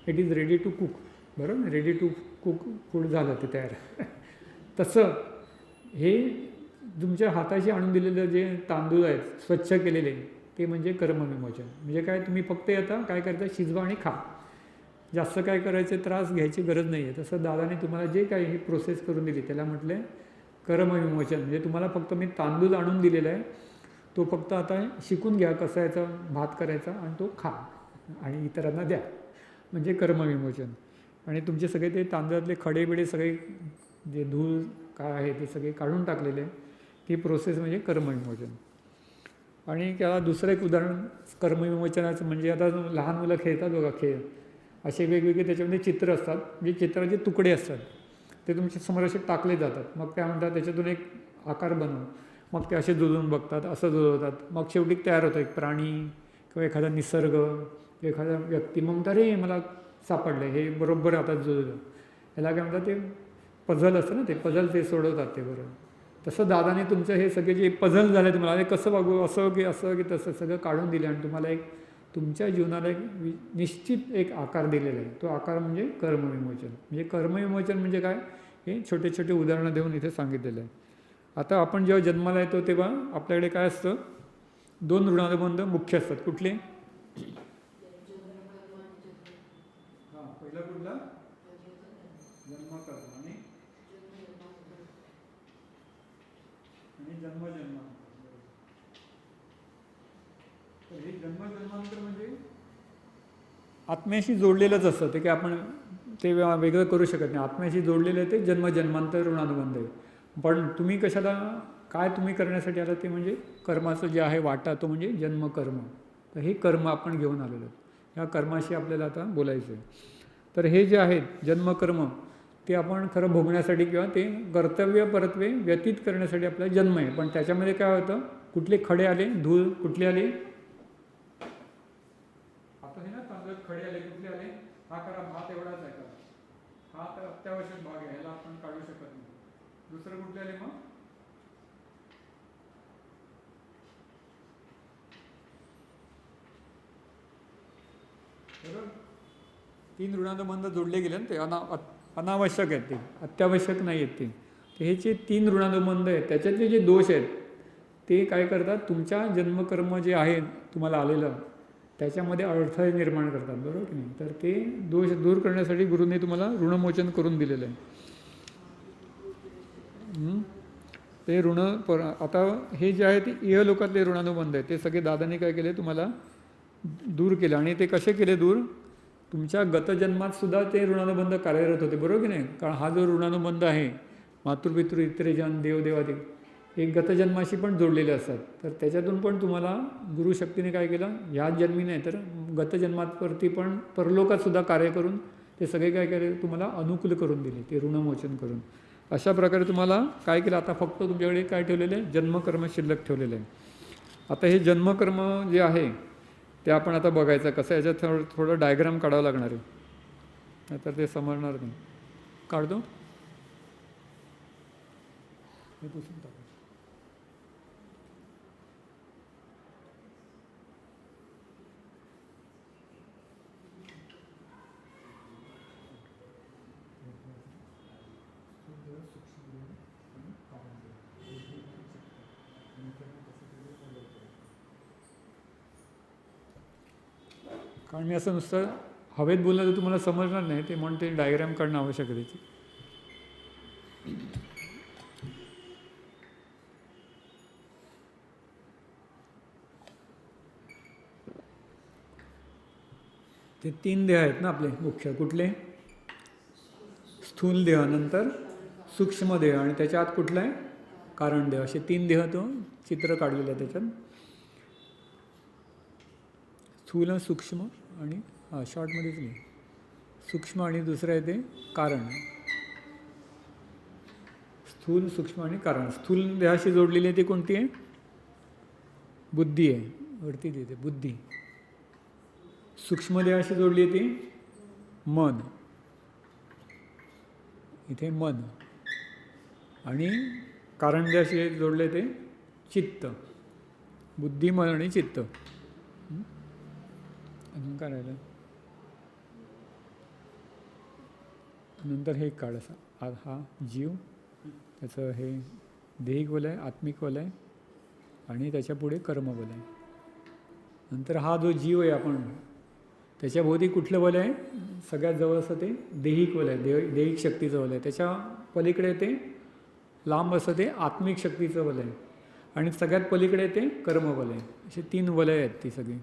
it is ready to cook, बरोबर, रेडी टू कुक फूड झालं ते तयार. तसं हे तुमच्या हाताशी आणून दिलेलं जे तांदूळ आहेत स्वच्छ केलेले, ते म्हणजे कर्मविमोचन. म्हणजे काय, तुम्ही फक्त आता काय करता, शिजवा आणि खा, जास्त काय करायचे, त्रास घ्यायची गरज नाही आहे. तसं दादाने तुम्हाला जे काही ही प्रोसेस करून दिली त्याला म्हटले कर्मविमोचन. म्हणजे तुम्हाला फक्त मी तांदूळ आणून दिलेला आहे, तो फक्त आता शिकून घ्या कसा याचा भात करायचा आणि तो खा आणि इतरांना द्या, म्हणजे कर्मविमोचन. आणि तुमचे सगळे ते तांदळातले खडेबिडे सगळे जे धूळ काय आहे ते सगळे काढून टाकलेले, ती प्रोसेस म्हणजे कर्मविमोचन. आणि त्याला दुसरं एक उदाहरण कर्मविमोचनाचं म्हणजे आता लहान मुलं खेळतात बघा खेळ, असे वेगवेगळे त्याच्यामध्ये चित्र असतात, म्हणजे चित्राचे तुकडे असतात, ते तुमच्या समोर असे टाकले जातात. मग त्या म्हणतात त्याच्यातून एक आकार बनव, मग ते असे जुळवून बघतात, असं जुळवतात, मग शेवटी तयार होतं एक प्राणी किंवा एखादा निसर्ग, एखादा व्यक्ती. मग म्हणतात रे मला सापडलं, हे बरोबर आता जुळलं. याला काय म्हणतात, ते पझल असतं ना, ते पझल ते सोडवतात ते बरोबर. तसं दादाने तुमचं हे सगळे जे पझल झाले तुम्हाला, ते कसं बघू, असं की तसं सगळं काढून दिलं आणि तुम्हाला एक तुमच्या जीवनाला एक निश्चित एक आकार दिलेला आहे. तो आकार म्हणजे कर्मविमोचन. म्हणजे कर्मविमोचन म्हणजे काय, हे छोटे छोटे उदाहरणं देऊन इथे सांगितलेलं आहे. आता आपण जेव्हा जन्माला येतो तेव्हा आपल्याकडे काय असतं, 2 ऋणानुबंध मुख्य असतात. कुठले, हां, पहिला कुठला, जन्मकर्म आणि जन्मजन्मांतर. तर हे जन्मजन्मांतर म्हणजे आत्म्याशी जोडलेलंच असतं ते, की आपण ते वेगळं करू शकत नाही. आत्म्याशी जोडलेलं ते जन्मजन्मांतर ऋणानुबंध आहे. पण तुम्ही कशाला काय तुम्ही करण्यासाठी आला, ते म्हणजे कर्माचं जे आहे वाटा, तो म्हणजे जन्मकर्म. तर हे कर्म आपण घेऊन आलेलो आहोत, ह्या कर्माशी आपल्याला आता बोलायचं आहे. तर हे जे आहेत जन्मकर्म, ते आपण खरं भोगण्यासाठी किंवा ते कर्तव्य परत्वे व्यतीत करण्यासाठी आपला जन्म आहे. पण त्याच्यामध्ये काय होतं, कुठले खडे आले, धूळ कुठले आले, आता हे ना तांदळात खडे आले, कुठले आले, हा करा भात एवढाच आहे का, हा तर अत्यावश्यक भाग आहे, ह्याला आपण काढू शकत नाही. दुसरं कुठले आले मग, बरोबर, 3 ऋणानुबंध जोडले गेले ना, ते अनावश्यक आहेत, ते अत्यावश्यक नाही आहेत. ते हे जे 3 ऋणानुबंध आहेत त्याच्यातले जे दोष आहेत ते काय करतात, तुमच्या जन्मकर्म जे आहे तुम्हाला आलेलं त्याच्यामध्ये अडथळे निर्माण करतात, बरोबर की नाही. तर ते दोष दूर करण्यासाठी गुरुने तुम्हाला ऋणमोचन करून दिलेलं आहे. ते आता हे जे आहे ते इहलोकातले ऋणानुबंध आहे, ते सगळे दादाने काय केले, तुम्हाला दूर केले. आणि ते कसे केले दूर, तुमच्या गतजन्मात सुद्धा ते ऋणानुबंध कार्यरत होते, बरोबर की नाही. कारण हा जो ऋणानुबंध आहे, मातृपितृ इतरेजन देवदेवादी, हे गतजन्माशी पण जोडलेले असतात. तर त्याच्यातून पण तुम्हाला गुरुशक्तीने काय केलं, ह्याच जन्मी नाही तर गतजन्मातवरती पण परलोकातसुद्धा कार्य करून ते सगळे काय केले, तुम्हाला अनुकूल करून दिले, ते ऋणमोचन करून. अशा प्रकारे तुम्हाला काय केलं, आता फक्त तुमच्याकडे काय ठेवलेलं आहे, जन्मकर्म शिल्लक ठेवलेलं आहे. आता हे जन्मकर्म जे आहे ते आपण आता बघायचं कसं, याच्यात थोडं डायग्राम काढावं लागणार आहे, नाहीतर ते समजणार नाही. काढतो, हे पुसून टाकू. कारण मी असं नुसतं हवेत बोललं तर तुम्हाला समजणार नाही, ते म्हणून ते डायग्राम काढणं आवश्यक आहे त्याची. ते 3 देह आहेत ना आपले मुख्य, कुठले, स्थूल देह, नंतर सूक्ष्म देह आणि त्याच्या आत कुठला आहे, कारण देह. असे 3 देह तो चित्र काढलेलं आहे त्याच्यात, स्थूल सूक्ष्म आणि शॉर्टमध्येच नाही, सूक्ष्म आणि दुसरं आहे ते कारण. स्थूल सूक्ष्म आणि कारण. स्थूल देहाशी जोडलेली आहे ती कोणती आहे, बुद्धी आहे, वरती देते बुद्धी. सूक्ष्म देहाशी जोडली आहे ती मन, इथे मन. आणि कारण देहाशी जोडले ते चित्त. बुद्धी, मन आणि चित्त. अजून काय राहिलं? नंतर हे काढ असा हा जीव, त्याचं हे देहिक वलय, आत्मिक वलय आणि त्याच्या पुढे कर्म वलय. नंतर हा जो जीव आहे आपण, त्याच्याभोवती कुठलं वलय आहे? सगळ्यात जवळ असं ते देहिक वलय, देहिक शक्तीचं वलय. त्याच्या पलीकडे ते लांब असं ते आत्मिक शक्तीचं वलय आणि सगळ्यात पलीकडे ते कर्म वलय. असे 3 वलय आहेत ती सगळी.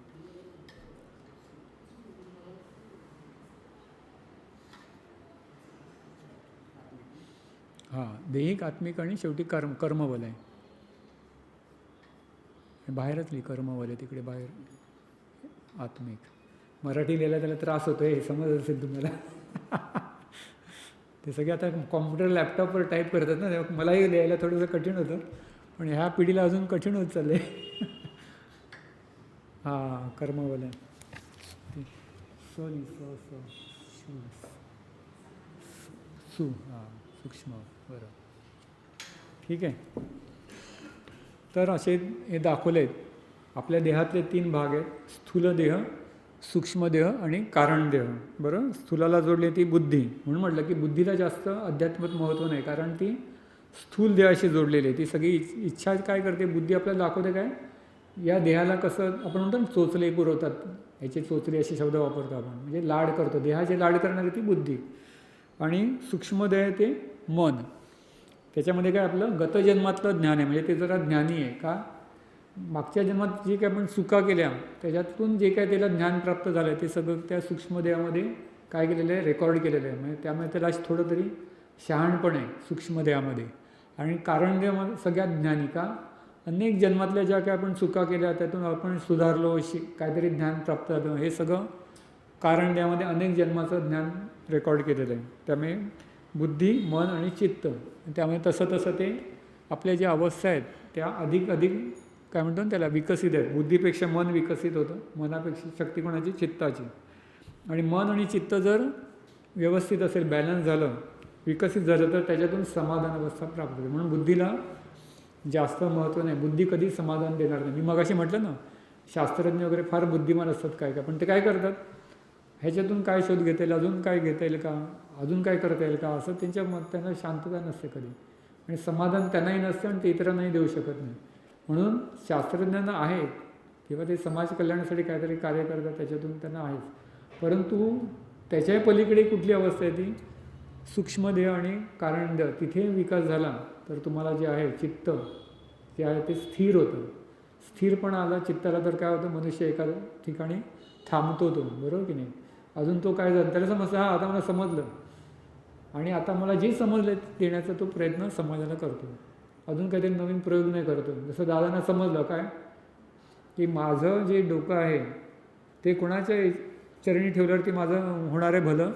हां, देहिक, आत्मिक आणि शेवटी कर्मवलय. बाहेरच लिहि कर्मवलय, तिकडे बाहेर आत्मिक. मराठी लिहायला त्याला त्रास होतो हे समज असेल तुम्हाला. ते सगळे आता कॉम्प्युटर लॅपटॉपवर टाईप करतात ना, तेव्हा मलाही लिहायला थोडंसं कठीण होतं, पण ह्या पिढीला अजून कठीण होत चालले. हां, कर्मवलय. सु हां, सूक्ष्म. बरं, ठीक आहे. तर असे हे दाखवले आहेत. आपल्या देहातले 3 भाग आहेत: स्थूल देह, सूक्ष्म देह आणि कारण देह. बरं, स्थूलाला जोडली ती बुद्धी. म्हणून म्हटलं की बुद्धीला जास्त अध्यात्मात महत्त्व नाही, कारण ती स्थूल देहाशी जोडलेली आहे. ती सगळी इच्छा काय करते, बुद्धी आपल्याला दाखवते काय, या देहाला कसं आपण म्हणतो ना, चोचले पुरवतात, याची चोचले असे शब्द वापरतो आपण, म्हणजे लाड करतो, देहाचे लाड करणारी ती बुद्धी. आणि सूक्ष्म देह ते मन. त्याच्यामध्ये काय आपलं गतजन्मातलं ज्ञान आहे, म्हणजे ते जरा ज्ञानी आहे. का, मागच्या जन्मात जे काही आपण चुका केल्या त्याच्यातून जे काय त्याला ज्ञान प्राप्त झालं आहे ते सगळं त्या सूक्ष्मदेहामध्ये काय केलेलं आहे, रेकॉर्ड केलेलं आहे. म्हणजे त्यामुळे त्याला थोडं तरी शहाणपण आहे सूक्ष्मदेहामध्ये. आणि कारणदेहामध्ये सगळ्यात ज्ञानी. का, अनेक जन्मातल्या ज्या काय आपण चुका केल्या त्यातून आपण सुधारलो, काहीतरी ज्ञान प्राप्त झालं, हे सगळं कारणदेहामध्ये अनेक जन्माचं ज्ञान रेकॉर्ड केलेलं आहे. त्यामुळे बुद्धी, मन आणि चित्त, त्यामुळे तसं ते आपल्या ज्या अवस्था आहेत त्या अधिक काय म्हणतो ना त्याला, विकसित आहेत. बुद्धीपेक्षा मन विकसित होतं, मनापेक्षा शक्ती कोणाची, चित्ताची. आणि मन आणि चित्त जर व्यवस्थित असेल, बॅलन्स झालं, विकसित झालं, तर त्याच्यातून समाधान अवस्था प्राप्त होते. म्हणून बुद्धीला जास्त महत्त्व नाही. बुद्धी कधी समाधान देणार नाही. मी मगाशी म्हटलं ना, शास्त्रज्ञ वगैरे फार बुद्धिमान असतात काय काय, पण ते काय करतात, ह्याच्यातून काय शोध घेता येईल, अजून काय घेता येईल का, अजून काय करता येईल का, असं त्यांच्या त्यांना शांतता नसते कधी, आणि समाधान त्यांनाही नसतं आणि ते इतरांनाही देऊ शकत नाही. म्हणून शास्त्रज्ञांना आहे किंवा ते समाज कल्याणासाठी काहीतरी कार्य करतात, त्याच्यातून त्यांना आहेच. परंतु त्याच्याही पलीकडे कुठली अवस्था आहे, ती सूक्ष्मदेह आणि कारणदेह, तिथे विकास झाला तर तुम्हाला जे आहे चित्त जे आहे ते स्थिर होतं. स्थिरपणा आला चित्ताला तर काय होतं, मनुष्य एका ठिकाणी थांबतो तो, बरोबर की नाही. अजून तो काय झाला त्याला समजतं, हा आता मला समजलं आणि आता मला जे समजलं देण्याचा तो प्रयत्न समाजाला करतो. अजून काहीतरी नवीन प्रयोग नाही करतो. जसं दादांना समजलं काय, की माझं जे डोकं आहे ते कोणाच्या चरणी ठेवल्यावरती माझं होणार आहे भलं,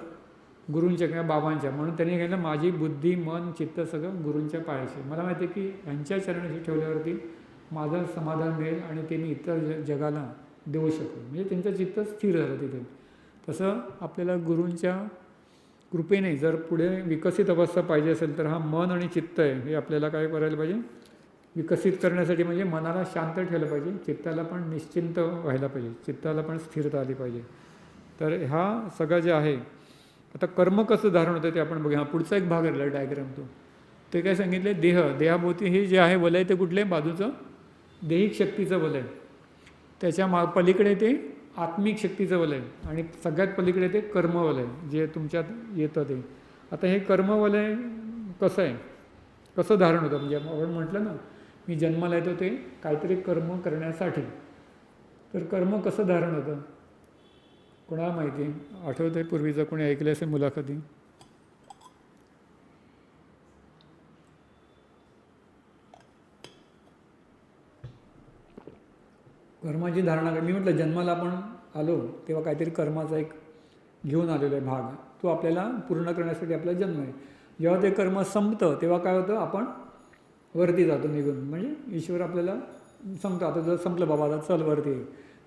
गुरूंच्या किंवा बाबांच्या. म्हणून त्यांनी सांगितलं, माझी बुद्धी, मन, चित्त सगळं गुरूंच्या पायाशी. मला माहिती आहे की यांच्या चरणाशी ठेवल्यावरती माझं समाधान मिळेल आणि ते मी इतर जगाला देऊ शकतो. म्हणजे त्यांचं चित्त स्थिर झालं तिथे. तसं आपल्याला गुरूंच्या कृपेने जर पुढे विकसित अवस्था पाहिजे असेल तर हा मन आणि चित्त आहे, हे आपल्याला काय करायला पाहिजे, विकसित करण्यासाठी. म्हणजे मनाला शांत ठेवलं पाहिजे, चित्ताला पण निश्चिंत व्हायला पाहिजे, चित्ताला पण स्थिरता आली पाहिजे. तर हा सगळं जे आहे, आता कर्म कसं धारण होतं ते आपण बघूया. पुढचा एक भाग राहिला डायग्राम तो, ते काय सांगितले, देहाभोवती हे जे आहे वलय ते कुठले, बाजूचं देहिक शक्तीचं वलय, त्याच्या पलीकडे ते आत्मिक शक्तीचं वलय आणि सगळ्यात पलीकडे ते कर्मवलय जे तुमच्यात येतं ते. आता हे कर्मवलय कसं आहे, कसं धारण होतं, म्हणजे आपण म्हटलं ना, मी जन्माला येतो ते काहीतरी कर्म करण्यासाठी. तर कर्म कसं धारण होतं, कोणाला माहिती, आठवतं आहे पूर्वीचं, कोणी ऐकलं असेल मुलाखती. कर्माची धारणा, मी म्हटलं जन्माला आपण आलो तेव्हा काहीतरी कर्माचा एक घेऊन आलेला आहे भाग, तो आपल्याला पूर्ण करण्यासाठी आपला जन्म आहे. जेव्हा ते कर्म संपतं तेव्हा काय होतं, आपण वरती जातो निघून. म्हणजे ईश्वर आपल्याला संपतं, आता जर संपलं बाबा आता चल वरती.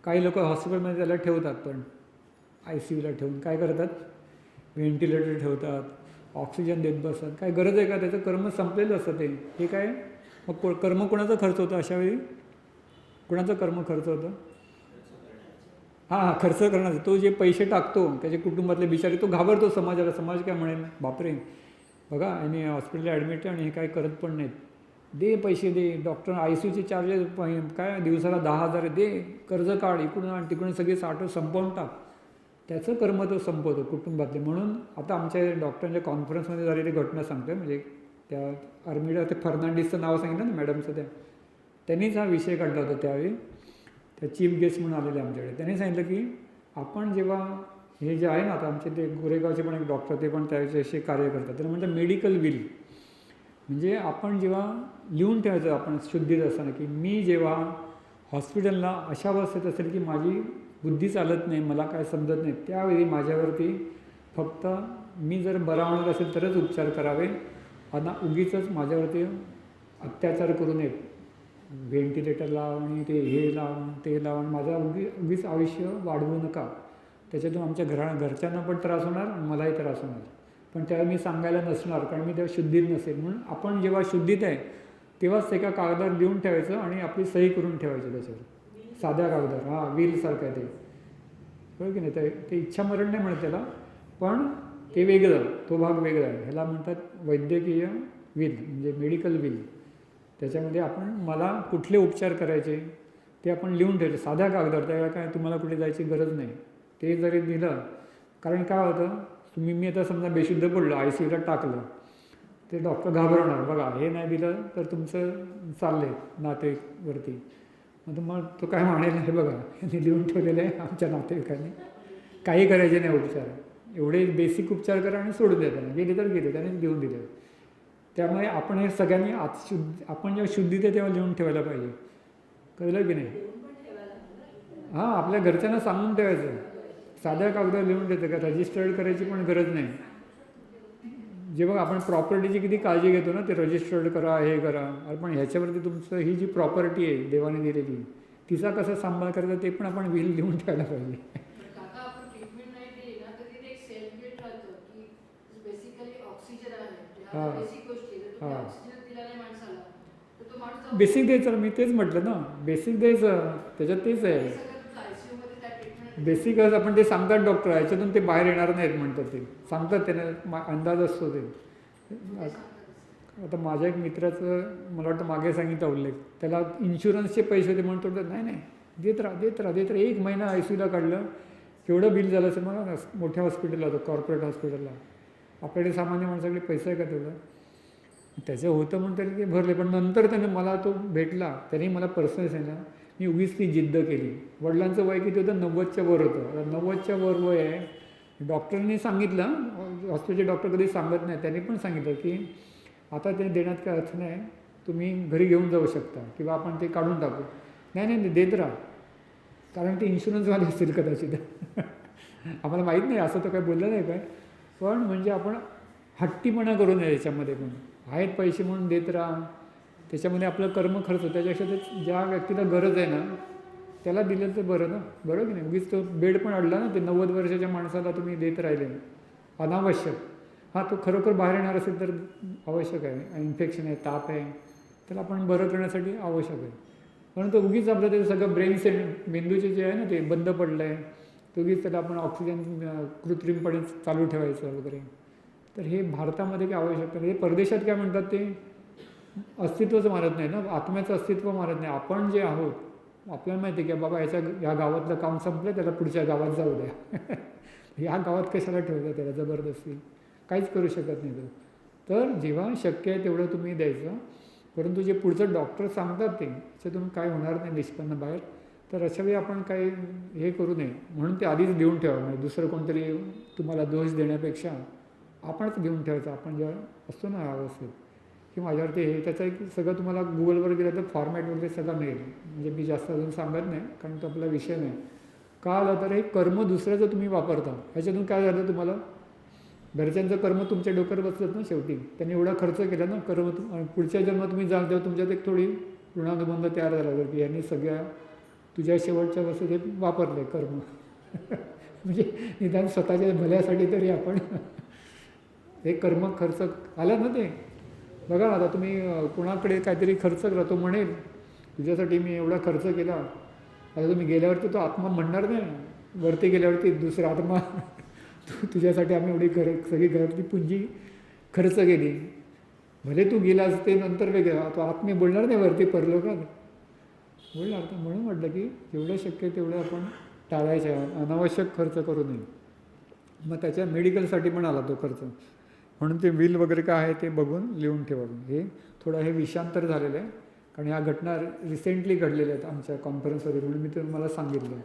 काही लोक हॉस्पिटलमध्ये त्याला ठेवतात, पण ICUला ठेवून काय करतात, व्हेंटिलेटर ठेवतात, ऑक्सिजन देत बसतात. काय गरज आहे का, त्याचं कर्म संपलेलं असतं ते. हे काय मग कर्म कोणाचा खर्च होतं अशावेळी? कोणाचा कर्म खर्च होतं? हां, खर्च करण्याचा. तो जे पैसे टाकतो त्याच्या कुटुंबातले बिचारे, तो घाबरतो समाजाला. समाज काय म्हणेल, बापरे बघा यांनी हॉस्पिटलला ॲडमिट आहे आणि हे काय करत पण नाहीत, दे पैसे दे. डॉक्टर ICUचे चार्जेस काय दिवसाला 10,000 दे, कर्ज काढ, इकडून आणि तिकडून सगळे साठं संपवून टाक. त्याचं कर्म तो संपवतो कुटुंबातले. म्हणून आता आमच्या डॉक्टरांच्या कॉन्फरन्समध्ये झालेली घटना सांगतो. म्हणजे त्या आर्मीला ते फर्नांडिसचं नाव सांगितलं ना मॅडमचं, त्यांनीच हा विषय काढला होता त्यावेळी. त्या चीफ गेस्ट म्हणून आलेले आमच्याकडे. त्यांनी सांगितलं की आपण जेव्हा हे जे आहे ना, आता आमचे ते गोरेगावचे पण एक डॉक्टर, ते पण त्याच्याशी कार्य करतात. त्यांना म्हणतात मेडिकल विल. म्हणजे आपण जेव्हा लिहून ठेवायचं आपण शुद्धीत असताना की मी जेव्हा हॉस्पिटलला अशा अवस्थेत असेल की माझी बुद्धी चालत नाही, मला काय समजत नाही, त्यावेळी माझ्यावरती फक्त मी जर बरा होणार असेल तरच उपचार करावे, आणि उगीचच माझ्यावरती अत्याचार करू नयेत. व्हेंटिलेटर लाव आणि ते हे लाव ते लाव आणि माझं उगीच आयुष्य वाढवू नका. त्याच्यातून आमच्या घरच्यांना पण त्रास होणार आणि मलाही त्रास होणार. पण त्यावेळी मी सांगायला नसणार, कारण मी तेव्हा शुद्धीत नसेल. म्हणून आपण जेव्हा शुद्धीत आहे तेव्हाच एका कागदावर लिहून ठेवायचं आणि आपली सही करून ठेवायची त्याच्यावर, साध्या कागदावर. हां, विलसारखं आहे ते, बरोबर की नाही? ते इच्छामरण नाही म्हणत त्याला, पण ते वेगळं, तो भाग वेगळा आहे. ह्याला म्हणतात वैद्यकीय विल, म्हणजे मेडिकल विल. त्याच्यामध्ये आपण मला कुठले उपचार करायचे ते आपण लिहून ठेवले साध्या कागदावर. त्यावेळेला काय तुम्हाला कुठे जायची गरज नाही. ते जरी दिलं, कारण काय होतं, मी आता समजा बेशुद्ध पडलो, ICUला टाकलं, ते डॉक्टर घाबरवणार, बघा हे नाही दिलं तर तुमचं चाललं आहे नातेवाईकवरती. मग तो काय म्हणेल, हे बघा यांनी लिहून ठेवलेलं आहे आमच्या नातेवाईकांनी, काही करायचे नाही उपचार, एवढे बेसिक उपचार करा आणि सोडून द्या त्यांना, गेले तर गेले, त्याने लिहून दिले. त्यामुळे आपण हे सगळ्यांनी आपण जेव्हा शुद्धीत आहे तेव्हा लिहून ठेवायला पाहिजे. कळलं की नाही? हां, आपल्या घरच्यांना सांगून ठेवायचं, साध्या कागदावर लिहून द्यायचं, का रजिस्टर्ड करायची पण गरज नाही. जेव्हा आपण प्रॉपर्टीची किती काळजी घेतो ना, ते रजिस्टर्ड करा, हे करा. पण ह्याच्यावरती तुमचं ही जी प्रॉपर्टी आहे देवाने दिलेली, तिचा कसा सांभाळ करायचा ते पण आपण विल लिहून ठेवायला पाहिजे. हां हां, बेसिक द्यायचं. मी तेच म्हटलं ना, बेसिक द्यायचं, त्याच्यात तेच आहे. बेसिक आपण ते सांगतात डॉक्टर, ह्याच्यातून ते बाहेर येणार नाहीत म्हणतात, ते सांगतात, त्यांना अंदाज असतो ते. आता माझ्या एक मित्राचं मला वाटतं मागे सांगितलं उल्लेख, त्याला इन्शुरन्सचे पैसे होते म्हणून तो नाही नाही देत राहा 1 महिना ICUला काढलं, केवढं बिल झालं असेल मला. मोठ्या हॉस्पिटलला होतं, कॉर्पोरेट हॉस्पिटलला. आपल्याकडे सामान्य माणसाकडे पैसा आहे का तेवढं? त्याचं होतं म्हणून त्यांनी ते भरले. पण नंतर त्याने मला तो भेटला, त्यांनी मला पर्सनल सांगितलं, मी उगीच ती जिद्द केली. वडिलांचं वय किती होतं? 90च्या वर होतं. 90च्या वर वय आहे. डॉक्टरांनी सांगितलं, हॉस्पिटलचे डॉक्टर कधी सांगत नाही, त्यांनी पण सांगितलं की आता ते देण्यात काय अर्थ नाही, तुम्ही घरी घेऊन जाऊ शकता किंवा आपण ते काढून टाकू. नाही देत राहा, कारण ते इन्शुरन्सवाले असतील कदाचित. आम्हाला माहीत नाही, असं तर काय बोललं नाही काय. पण म्हणजे आपण हट्टीपणा करू नये याच्यामध्ये. पण आहेत पैसे म्हणून देत राहा, त्याच्यामध्ये आपलं कर्म खर्च. त्याच्यापेक्षा ते ज्या व्यक्तीला गरज आहे ना त्याला दिलं तर बरं ना, बरोबर की नाही? उगीच तो बेड पण अडला ना, ते 90 वर्षाच्या माणसाला तुम्ही देत राहिले अनावश्यक. हां, तो खरोखर बाहेर येणार असेल तर आवश्यक आहे, इन्फेक्शन आहे, ताप आहे, त्याला आपण बरं करण्यासाठी आवश्यक आहे. परंतु उगीच आपलं ते सगळं मेंदूचे जे आहे ना ते बंद पडलं आहे, तर उगीच त्याला आपण ऑक्सिजन कृत्रिमपणे चालू ठेवायचं वगैरे. तर हे भारतामध्ये काय आवश्यक नाही. हे परदेशात काय म्हणतात, ते अस्तित्वच मानत नाही ना, आत्म्याचं अस्तित्व मानत नाही. आपण जे आहोत आपल्याला माहिती आहे की बाबा ह्या गावातलं काम संपलं, त्याला पुढच्या गावात जाऊ द्या. ह्या गावात कशाला ठेवलं त्याला जबरदस्ती? काहीच करू शकत नाही तो. तर जेव्हा शक्य आहे तेवढं तुम्ही द्यायचं. परंतु जे पुढचं डॉक्टर सांगतात ते त्याच्यातून काय होणार नाही निष्पन्न बाहेर. तर अशावेळी आपण काही हे करू नये, म्हणून ते आधीच देऊन ठेवा. म्हणजे दुसरं कोणतरी तुम्हाला दोष देण्यापेक्षा आपणच घेऊन ठेवायचं. आपण जेव्हा असतो ना अवस्थेत की माझ्यावरती हे, त्याचा एक सगळं तुम्हाला गुगलवर गेलं तर फॉर्मॅट वगैरे सगळं मिळेल. म्हणजे मी जास्त अजून सांगत नाही, कारण तो आपला विषय नाही. का आलं तर हे कर्म दुसऱ्याचं तुम्ही वापरता, ह्याच्यातून काय झालं, तुम्हाला घरच्यांचं कर्म तुमच्या डोक्यावर बसलं ना शेवटी. त्यांनी एवढा खर्च केला ना, कर्म पुढच्या जन्मात तुम्ही जाल तेव्हा तुमच्यात एक थोडी ऋणानुबंध तयार झाला की यांनी सगळ्या तुझ्या शेवटच्या वस्तू हे वापरले कर्म. म्हणजे निदान स्वतःच्या भल्यासाठी तरी आपण हे कर्म खर्च आलं ना ते. बघा ना, आता तुम्ही कोणाकडे काहीतरी खर्च करा, तो म्हणेल तुझ्यासाठी मी एवढा खर्च केला. आता तुम्ही गेल्यावरती तो आत्मा म्हणणार नाही, वरती गेल्यावरती दुसरा आत्मा तुझ्यासाठी आम्ही एवढी सगळी घरातली पुंजी खर्च केली. भले तू गेलास ते नंतर वेगळं, तो आत्मे बोलणार नाही वरती परलोकात, बोलणार. तर म्हणून म्हटलं की जेवढं शक्य तेवढं आपण टाळायचं, अनावश्यक खर्च करू नये. मग त्याच्या मेडिकलसाठी पण आला तो खर्च, म्हणून ते बिल वगैरे काय आहे ते बघून लिहून ठेवावं. हे थोडं हे विषांतर झालेलं आहे, कारण ह्या घटना रिसेंटली घडलेल्या आहेत आमच्या कॉन्फरन्समध्ये, म्हणून मी तुम्हाला सांगितलं.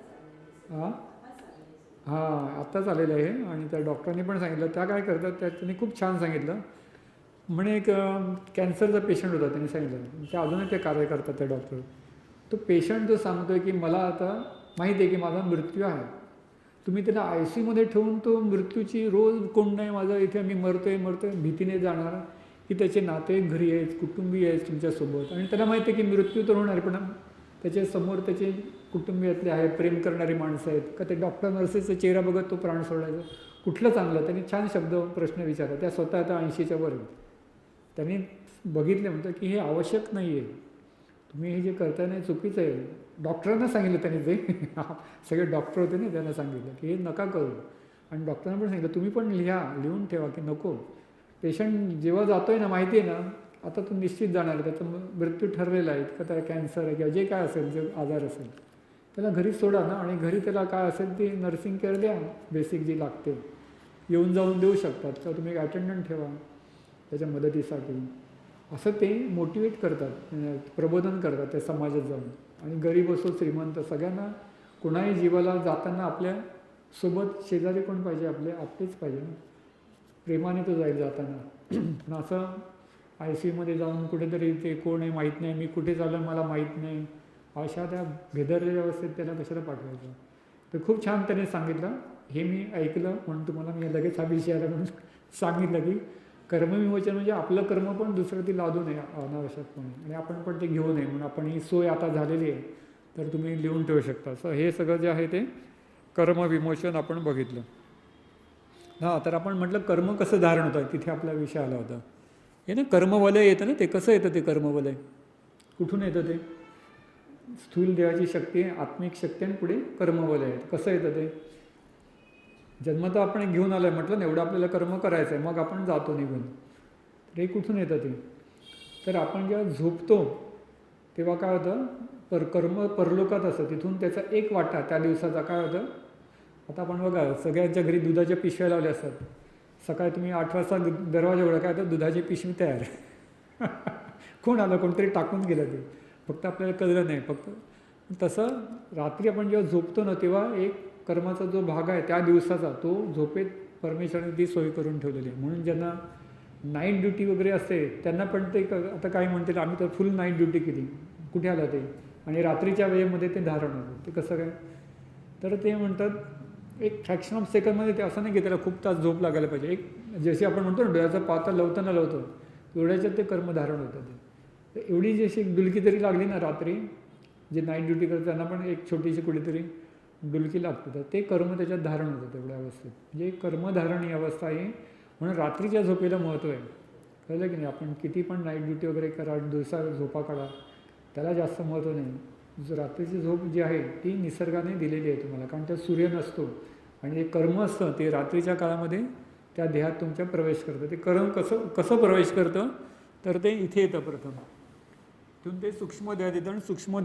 हां, आत्ताच आलेलं आहे. आणि त्या डॉक्टरांनी पण सांगितलं, त्या काय करतात, त्यांनी खूप छान सांगितलं. म्हणे एक कॅन्सरचा पेशंट होता, त्यांनी सांगितलं, ते अजूनही ते कार्य करतात ते डॉक्टर. तो पेशंट जो सांगतो आहे की मला आता माहिती आहे की माझा मृत्यू आहे, तुम्ही त्याला ICUमध्ये ठेवून तो मृत्यूची रोज कोण नाही माझं इथे मी मरतोय भीतीने जाणार, की त्याचे नातेवाईक घरी आहेत, कुटुंबीय आहेत तुमच्यासोबत, आणि त्याला माहिती आहे की मृत्यू तर होणार, पण त्याच्यासमोर त्याचे कुटुंबियातले आहेत, प्रेम करणारी माणसं आहेत का, ते डॉक्टर नर्सेसचा चेहरा बघत तो प्राण सोडायचा, कुठलं चांगलं. त्यांनी छान शब्द प्रश्न विचारला. त्या स्वतः आता 80च्या वर. त्यांनी बघितले म्हणतं की हे आवश्यक नाही आहे, तुम्ही हे जे करताय ना चुकीचं आहे. डॉक्टरांना सांगितलं त्यांनी, जे सगळे डॉक्टर होते ना त्यांना सांगितलं की हे नका करू. आणि डॉक्टरांना पण सांगितलं तुम्ही पण लिहून ठेवा की नको. पेशंट जेव्हा जातो आहे ना, माहिती आहे ना आता तो निश्चित जाणार, त्याचा मृत्यू ठरलेला आहे, का त्याला कॅन्सर आहे किंवा जे काय असेल, जे आजार असेल, त्याला घरी सोडा ना, आणि घरी त्याला काय असेल ती नर्सिंग केअर द्या, बेसिक जी लागते, येऊन जाऊन देऊ शकतात, तर तुम्ही एक अटेंडंट ठेवा त्याच्या मदतीसाठी. असं ते मोटिवेट करतात, प्रबोधन करतात त्या समाजात जाऊन. आणि गरीब असो श्रीमंत, सगळ्यांना, कोणाही जीवाला जाताना आपल्यासोबत शेजारी कोण पाहिजे, आपलेच पाहिजे ना, प्रेमाने तो जाईल जाताना. पण असं ICUमध्ये जाऊन कुठेतरी ते कोण आहे माहीत नाही, मी कुठे चाललो मला माहीत नाही, अशा त्या भेदरलेल्या अवस्थेत त्याला कशाला पाठवायचं. तर खूप छान त्याने सांगितलं, हे मी ऐकलं म्हणून तुम्हाला मी लगेच हा विषय आला म्हणून सांगितलं की कर्मविमोचन म्हणजे आपलं कर्म पण दुसरं ती लादू नये अनावश्यकपणे, आणि आपण पण ते घेऊ नये. म्हणून आपण ही सोय आता झालेली आहे, तर तुम्ही लिहून ठेवू शकता. असं हे सगळं जे आहे ते कर्मविमोचन आपण बघितलं. हां, तर आपण म्हटलं कर्म कसं धारण होतं, तिथे आपला विषय आला होता. हे ना कर्मवलय येतं ना, ते कसं येतं ते कर्मवलय, कुठून येतं ते? स्थूल देवाची शक्ती, आत्मिक शक्ती, आणि पुढे कर्मवलय आहेत. कसं येतं ते? जन्मतः आपण घेऊन आलो आहे म्हटलं ना, एवढं आपल्याला कर्म करायचं आहे, मग आपण जातो निघून. तर हे कुठून येतं ते? तर आपण जेव्हा झोपतो तेव्हा काय होतं, कर्म परलोकात असतं, तिथून त्याचा एक वाटा त्या दिवसाचा काय होतं. आता आपण बघा, सगळ्यांच्या घरी दुधाच्या पिशव्या लावल्या असतात, सकाळी तुम्ही 8 वाजता दरवाजा उघडा, काय तर दुधाची पिशवी तयार. कोण आलं, कोणतरी टाकून गेलं ते, फक्त आपल्याला कळलं नाही. फक्त तसं रात्री आपण जेव्हा झोपतो ना, तेव्हा एक कर्माचा जो भाग आहे त्या दिवसाचा, तो झोपेत परमेश्वराने ती सोय करून ठेवलेली आहे. म्हणून ज्यांना नाईट ड्युटी वगैरे असते त्यांना पण ते, आता काही म्हणतील आम्ही तर फुल नाईट ड्युटी केली, कुठे आलं ते, आणि रात्रीच्या वेळेमध्ये ते धारण होतं. ते कसं काय? तर ते म्हणतात एक फ्रॅक्शन ऑफ सेकंडमध्ये, ते असं नाही की त्याला खूप तास झोप लागायला पाहिजे. एक जशी आपण म्हणतो ना, डोळ्याचा पाता लवताना लवतं, तेवढ्याच्यात ते कर्मधारण होतं. ते तर एवढी जशी एक डुलकी तरी लागली ना रात्री, जे नाईट ड्युटी करतात त्यांना पण एक छोटीशी कुठेतरी डुलकी लागते, तर ते कर्म त्याच्यात धारण होतं तेवढ्या अवस्थेत. म्हणजे कर्मधारण ही अवस्था आहे. म्हणून रात्रीच्या झोपेला महत्त्व आहे, कळलं की नाही. आपण किती पण नाईट ड्युटी वगैरे करा, दिवसा झोपा काढा, त्याला जास्त महत्त्व नाही. जो रात्रीची झोप जी आहे ती निसर्गाने दिलेली आहे तुम्हाला, कारण त्यात सूर्य नसतो, आणि ते कर्म असतं ते रात्रीच्या काळामध्ये त्या देहात तुमच्या प्रवेश करतं. ते कर्म कसं प्रवेश करतं, तर ते इथे येतं प्रथम, तिथून ते सूक्ष्म देहात येतं, आणि सूक्ष्म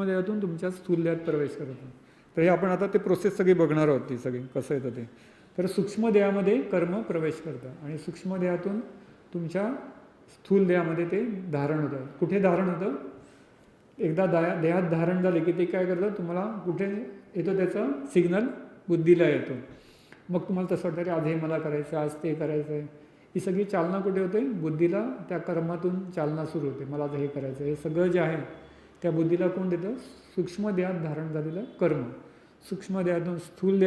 देहातून तुमच्या स्थूल देहात प्रवेश करतं. तर हे आपण आता ते प्रोसेस सगळी बघणार आहोत, ती सगळी कसं येतं ते. तर सूक्ष्म देहामध्ये कर्म प्रवेश करतं, आणि सूक्ष्म देहातून तुमच्या स्थूल देहामध्ये ते धारण होतं. कुठे धारण होतं? एकदा देहात धारण झाले की ते काय करतं, तुम्हाला कुठे येतो त्याचं सिग्नल बुद्धीला येतो. मग तुम्हाला तसं वाटतं की आज हे मला करायचं, आज ते करायचं आहे. ही सगळी चालना कुठे होते? बुद्धीला त्या कर्मातून चालना सुरू होते. मला आज हे करायचं, हे सगळं जे आहे त्या बुद्धीला कोण देतं? सूक्ष्म देहात धारण झालेलं कर्म. सूक्ष्म देहातून स्थूल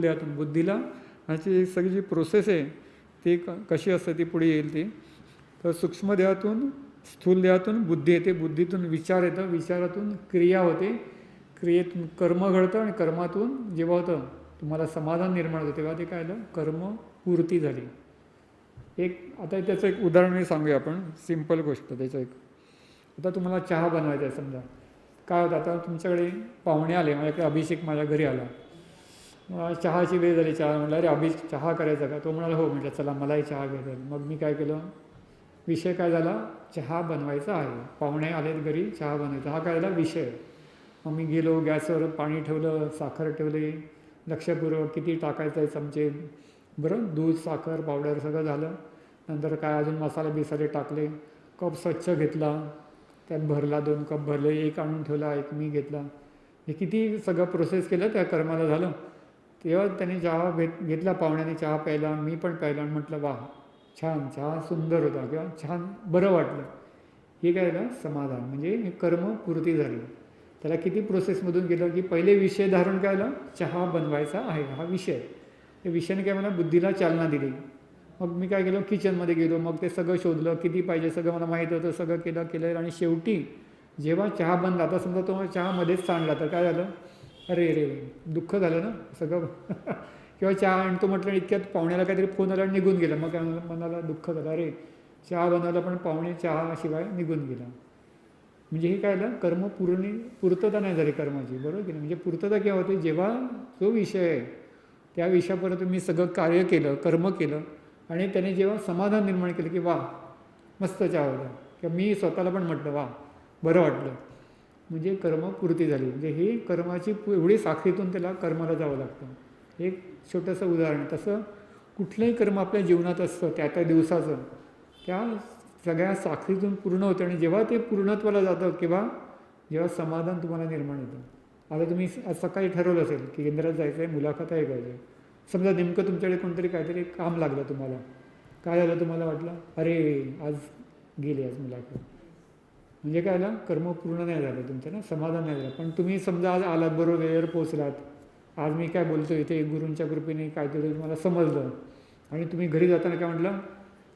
देहातून बुद्धीला, ह्याची सगळी जी प्रोसेस आहे ती कशी असते ती पुढे येईल ती. तर सूक्ष्म देहातून स्थूल देहातून बुद्धी येते, बुद्धीतून विचार येतं, विचारातून क्रिया होते, क्रियेतून कर्म घडतं, आणि कर्मातून जेव्हा होतं तुम्हाला समाधान निर्माण होतं तेव्हा ते काय झालं? कर्मपूर्ती झाली. एक आता त्याचं एक उदाहरण सांगूया आपण, सिंपल गोष्ट त्याचं एक. आता तुम्हाला चहा बनवायचा आहे समजा. काय होतं, आता तुमच्याकडे पाहुणे आले, माझ्याकडे अभिषेक माझ्या घरी आला. मग चहाची वेळ झाली, चहा म्हटलं, अरे चहा करायचा का? तो म्हणाला हो. म्हटलं चला मलाही चहा घ्यायचा. मग मी काय केलं, विषय काय झाला, चहा बनवायचा आहे, पाहुणे आलेत घरी, चहा बनवायचा, हा काय झाला विषय. मग मी गेलो, गॅसवर पाणी ठेवलं, साखर ठेवली, लक्षपूर्वक किती टाकायचं आहे चमचे, बरं, दूध, साखर, पावडर सगळं झालं. नंतर काय अजून मसाले बिसाले टाकले, कप स्वच्छ घेतला, त्यात भरला, 2 कप भरले, एक आणून ठेवला, एक मी घेतला. हे किती सगळं प्रोसेस केलं, त्या कर्माला झालं. तेव्हा त्याने चहा घेतला, पाहुण्याने चहा प्यायला, मी पण प्यायला, आणि म्हटलं वा छान, चहा सुंदर होता किंवा छान बरं वाटलं. हे काय झालं, समाधान, म्हणजे हे कर्मपूर्ती झाली. त्याला किती प्रोसेसमधून गेलं की पहिले विषय धारण काय झालं, चहा बनवायचा आहे हा विषय. त्या विषयाने काय मला बुद्धीला चालना दिली. मग मी काय केलं, किचनमध्ये गेलो, मग ते सगळं शोधलं, किती पाहिजे सगळं मला माहीत होतं, सगळं केलं. आणि शेवटी जेव्हा चहा बनला, आता समजा तो चहामध्येच सांडला, तर काय झालं, अरे रे, दुःख झालं ना सगळं. किंवा चहा आणतो म्हटलं, इतक्यात पाहुण्याला काहीतरी फोन आला आणि निघून गेला. मग मनाला दुःख झालं, अरे चहा बनवला पण पाहुणे चहाशिवाय निघून गेला. म्हणजे हे काय झालं, पूर्तता नाही झाली कर्माची, बरोबर की नाही. म्हणजे पूर्तता केव्हा होते, जेव्हा जो विषय आहे त्या विषयापर्यंत मी सगळं कार्य केलं, कर्म केलं, आणि त्याने जेव्हा समाधान निर्माण केलं की वा मस्त चहा होता, किंवा मी स्वतःला पण म्हटलं वा बरं वाटलं, म्हणजे कर्मपूर्ती झाली. म्हणजे ही कर्माची एवढी साखळीतून त्याला कर्माला जावं लागतं. एक छोटंसं उदाहरण. तसं कुठलंही कर्म आपल्या जीवनात असतं त्या दिवसाचं, त्या सगळ्या साखळीतून पूर्ण होतं. आणि जेव्हा ते पूर्णत्वाला जातं किंवा जेव्हा समाधान तुम्हाला निर्माण होतं. आता तुम्ही सकाळी ठरवलं असेल की केंद्रात जायचं आहे, मुलाखत आहे घ्यायचं आहे. समजा नेमकं तुमच्याकडे कोणतरी काहीतरी काम लागलं तुम्हाला, काय झालं, तुम्हाला वाटलं अरे आज गेली आज मुलाखत, म्हणजे काय झालं, कर्म पूर्ण नाही झालं तुमचं ना, समाधान नाही झालं. पण तुम्ही समजा आज आलात, बरोबर वेळेवर पोचलात, आज मी काय बोलतो इथे गुरूंच्या कृपेने काहीतरी तुम्हाला समजलं, आणि तुम्ही घरी जाताना काय म्हटलं,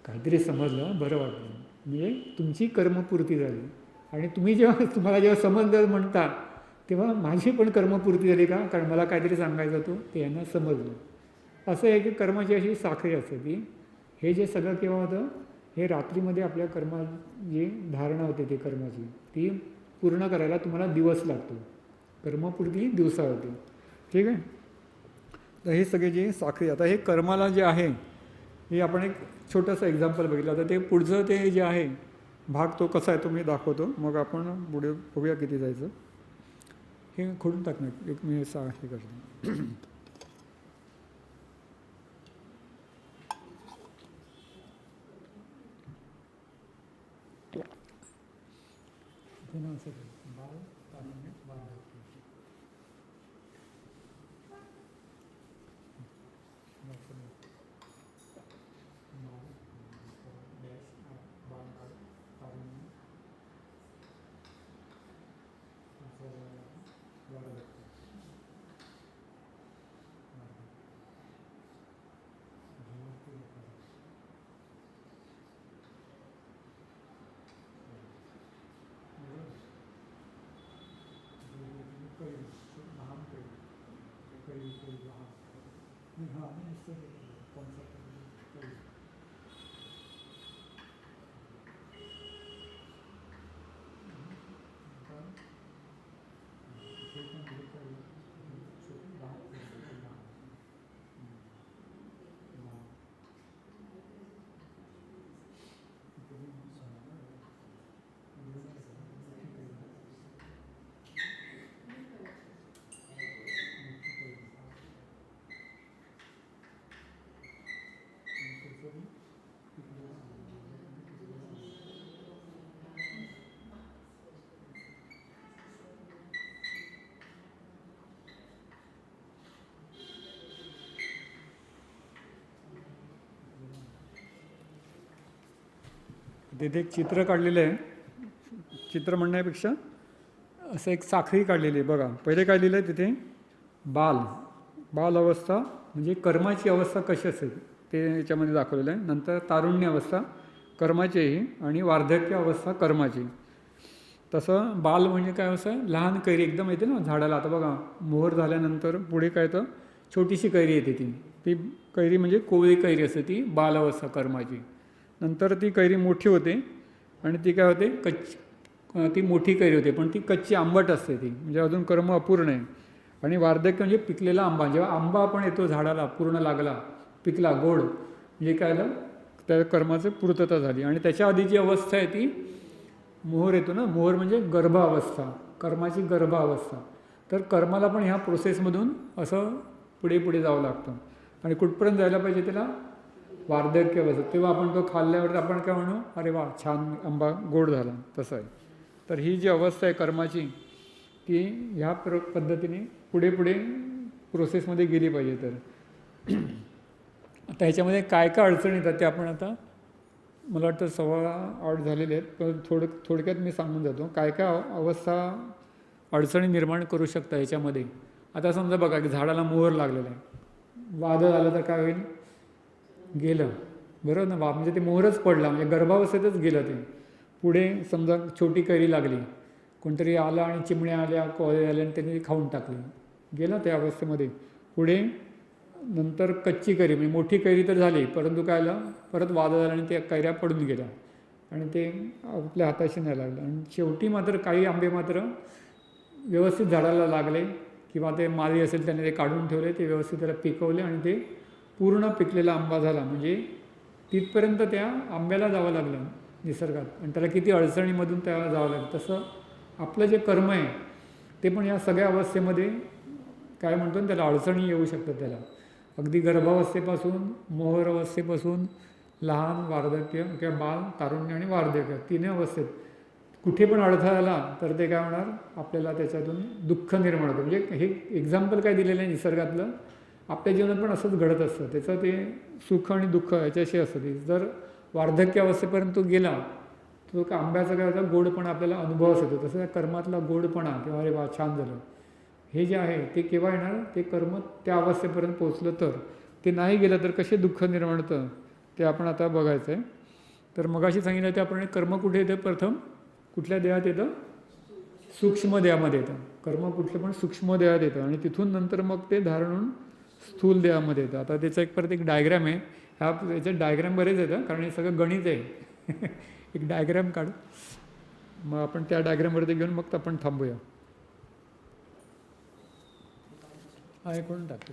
काहीतरी समजलं, बरं वाटलं, म्हणजे तुमची कर्मपूर्ती झाली. आणि तुम्हाला जेव्हा समजलं म्हणता, तेव्हा माझी पण कर्मपूर्ती झाली का, कारण मला काहीतरी सांगायचं होतं ते यांना समजलं. असं आहे की कर्माची अशी साखळी असते की हे जे सगळं केव्हा होतं, हे रात्रीमध्ये आपल्या जी धारणा होते ती कर्माची, ती पूर्ण करायला तुम्हाला दिवस लागतो. कर्मपूर्ती दिवसा होते, ठीक आहे. तर हे सगळे जे साखळी, आता हे कर्माला जे आहे, हे आपण एक छोटंसं एक्झाम्पल बघितलं. आता ते पुढचं ते जे आहे भाग, तो कसा आहे तो मी दाखवतो, मग आपण पुढे बघूया किती जायचं. हे खोडून टाकणार, एक मी हे करतो. तिथे एक चित्र काढलेलं आहे. चित्र म्हणण्यापेक्षा असं एक साखळी काढलेली आहे बघा. पहिले काय लिहिलं आहे तिथे, बाल अवस्था म्हणजे कर्माची अवस्था कशी असेल ते याच्यामध्ये दाखवलेलं आहे. नंतर तारुण्य अवस्था कर्माचीही, आणि वार्धक्य अवस्था कर्माची. तसं बाल म्हणजे काय असं, लहान कैरी एकदम येते ना झाडाला. आता बघा मोहर झाल्यानंतर पुढे काय तर छोटीशी कैरी येते, ती कैरी म्हणजे कोवळी कैरी असते, ती बाल अवस्था कर्माची. नंतर ती कैरी मोठी होते आणि ती काय होते ती मोठी कैरी होते, पण ती कच्ची आंबट असते ती, म्हणजे अजून कर्म अपूर्ण आहे. आणि वार्धक्य म्हणजे पिकलेला आंबा. जेव्हा आंबा आपण येतो झाडाला पूर्ण लागला, पिकला, गोड, म्हणजे काय झालं, त्या कर्माची पूर्तता झाली. आणि त्याच्या आधीची अवस्था आहे ती मोहर येतो ना, मोहर म्हणजे गर्भावस्था, कर्माची गर्भावस्था. तर कर्माला पण ह्या प्रोसेसमधून असं पुढे पुढे जावं लागतं. आणि कुठपर्यंत जायला पाहिजे त्याला, वार्धक्य अवस्था. तेव्हा आपण तो खाल्ल्यावर आपण काय म्हणू, अरे वा छान आंबा गोड झाला, तसं आहे. तर ही जी अवस्था आहे कर्माची, ती ह्या पद्धतीने पुढे पुढे प्रोसेसमध्ये गेली पाहिजे. तर आता ह्याच्यामध्ये काय काय अडचणी येतात ते आपण आता, मला वाटतं 7:15 झालेले आहेत, पण थोडक्यात मी सांगून जातो काय काय अवस्था अडचणी निर्माण करू शकता ह्याच्यामध्ये. आता समजा बघा की झाडाला मोहर लागलेला आहे, वादळ आलं तर काय होईल, गेलं, बरोबर ना, म्हणजे ते मोहरच पडला, म्हणजे गर्भावस्थेतच गेलं ते. पुढे समजा छोटी कैरी लागली, कोणतरी आलं आणि चिमण्या आल्या, कोळे आले आणि त्यांनी खाऊन टाकली, गेलं त्या अवस्थेमध्ये. पुढे नंतर कच्ची कैरी, म्हणजे मोठी कैरी तर झाली, परंतु काय आलं, परत वादळ आलं आणि त्या कैऱ्या पडून गेल्या आणि ते आपल्या हाताशी नाही लागलं. आणि शेवटी मात्र काही आंबे मात्र व्यवस्थित झाडाला लागले, किंवा ते माली असेल त्याने ते काढून ठेवले, ते व्यवस्थित त्याला पिकवले आणि ते पूर्ण पिकलेला आंबा झाला. म्हणजे तिथपर्यंत त्या आंब्याला जावं लागलं निसर्गात, आणि त्याला किती अडचणीमधून त्याला जावं लागलं. तसं आपलं जे कर्म आहे ते पण या सगळ्या अवस्थेमध्ये काय म्हणतो ना, त्याला अडचणी येऊ शकतात. त्याला अगदी गर्भावस्थेपासून, मोहर अवस्थेपासून, लहान, वार्धक्य किंवा बाल, तारुण्य आणि वार्धक्य, तिन्ही अवस्थेत कुठे पण अडथळा आला तर ते काय होणार, आपल्याला त्याच्यातून दुःख निर्माण होतं. म्हणजे हे एक्झाम्पल काय दिलेलं आहे निसर्गातलं, आपल्या जीवनात पण असंच घडत असतं. त्याचं ते सुख आणि दुःख याच्याशी असतं. ते जर वार्धक्य अवस्थेपर्यंत तो गेला, तो आंब्याचा काय होता, गोडपणा आपल्याला अनुभवास येतो. तसं कर्मातला गोडपणा, किंवा अरे वा छान झालं, हे जे आहे ते केव्हा येणार, ते कर्म त्या अवस्थेपर्यंत पोचलं तर. ते नाही गेलं तर कसे दुःख निर्माण होतं ते आपण आता बघायचं आहे. तर मगाशी सांगितलं ते आपण, कर्म कुठे येतं, प्रथम कुठल्या देहात येतं, सूक्ष्म देहामध्ये येतं. कर्म कुठलं पण सूक्ष्म देहात येतं आणि तिथून नंतर मग ते धारण होऊन स्थूल देहामध्ये येतं. आता त्याचा परत एक डायग्रॅम आहे, याच्यात डायग्रॅम बरेच येतं कारण हे सगळं गणित आहे. एक डायग्रॅम काढ, मग आपण त्या डायग्रॅमवरती घेऊन मग आपण थांबूया. आहे कोण टाकते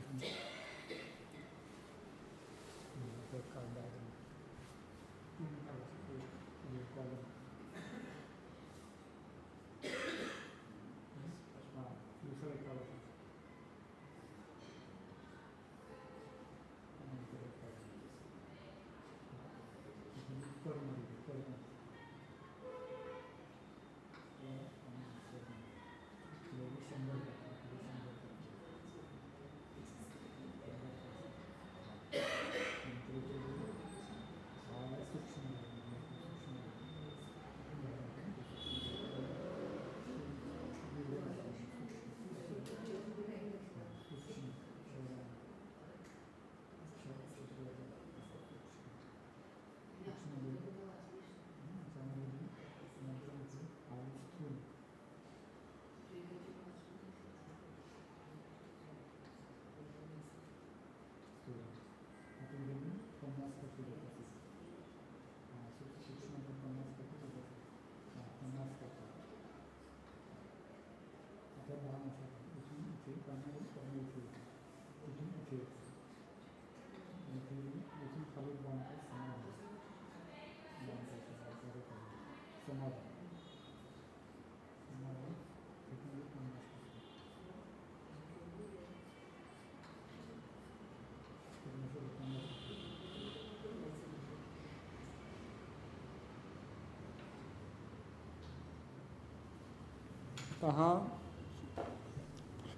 हा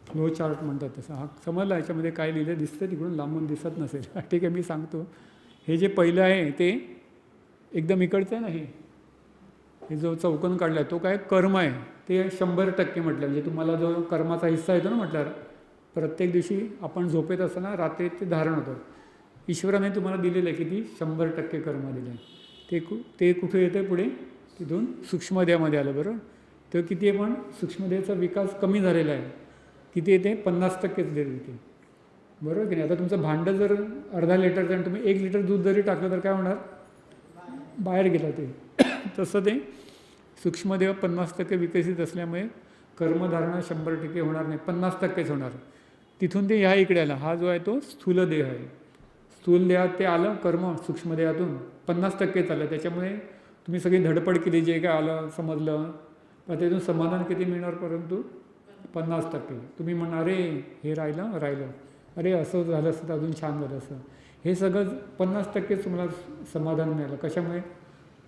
फ्लो चार्ट म्हणतात तसं. हा समजला याच्यामध्ये काय लिहिलं दिसतं, तिकडून लांबून दिसत नसेल. ठीक आहे, मी सांगतो. हे जे पहिलं आहे ते एकदम इकडचं आहे ना, हे जो चौकोन काढला आहे तो काय कर्म आहे, ते 100% म्हटलं. म्हणजे तुम्हाला जो कर्माचा हिस्सा येतो ना म्हटल्यावर, प्रत्येक दिवशी आपण झोपेत असताना रात्री ते धारण होतं. ईश्वराने तुम्हाला दिलेलं आहे किती, 100% कर्म दिलं आहे. ते कुठे येतं पुढे, तिथून सूक्ष्मदेहामध्ये आलं. बरोबर, तर किती आहे, पण सूक्ष्मदेहाचा विकास कमी झालेला आहे. किती येते, 50%च देते. बरोबर की नाही. आता तुमचं भांडं जर अर्धा लिटरचं आणि तुम्ही 1 लिटर दूध जरी टाकलं तर काय होणार, बाहेर गेलं ते. तसं ते सूक्ष्मदेह 50% विकसित असल्यामुळे कर्मधारणा 100% होणार नाही, 50%च होणार. तिथून ते ह्या इकडे आलं. हा जो आहे तो स्थूल देह आहे. स्थूल देहात ते आलं कर्म सूक्ष्मदेहातून 50%च आलं. त्याच्यामुळे तुम्ही सगळी धडपड केली, जे काय आलं समजलं, पण त्यातून समाधान किती मिळणार? परंतु 50%. तुम्ही म्हणणार अरे हे राहिलं, अरे असं झालं असतं तर अजून छान झालं असं. हे सगळं 50%च तुम्हाला समाधान मिळालं. कशामुळे?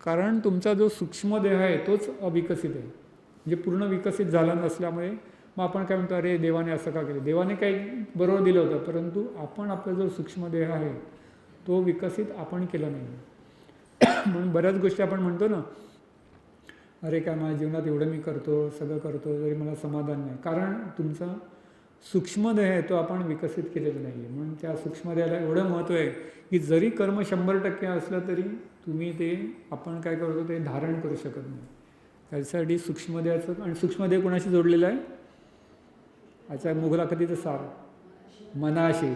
कारण तुमचा जो सूक्ष्मदेह आहे तोच अविकसित आहे, म्हणजे पूर्ण विकसित झाला नसल्यामुळे. मग आपण काय म्हणतो, अरे देवाने असं का केलं? देवाने काही बरोबर दिलं होतं, परंतु आपण आपला जो सूक्ष्मदेह आहे तो विकसित आपण केला नाही. म्हणून बऱ्याच गोष्टी आपण म्हणतो ना, अरे काय माझ्या जीवनात एवढं मी करतो, सगळं करतो, तरी मला समाधान नाही. कारण तुमचा सूक्ष्मदेह आहे तो आपण विकसित केलेला नाही आहे. म्हणून त्या सूक्ष्मदेहाला एवढं महत्त्व आहे की जरी कर्म 100% असलं तरी तुम्ही ते आपण काय करतो ते धारण करू शकत नाही. त्यासाठी सूक्ष्मदेहाचं, आणि सूक्ष्मदेह कोणाशी जोडलेलं आहे? आजच्या मुलाखतीचं सार मनाशी.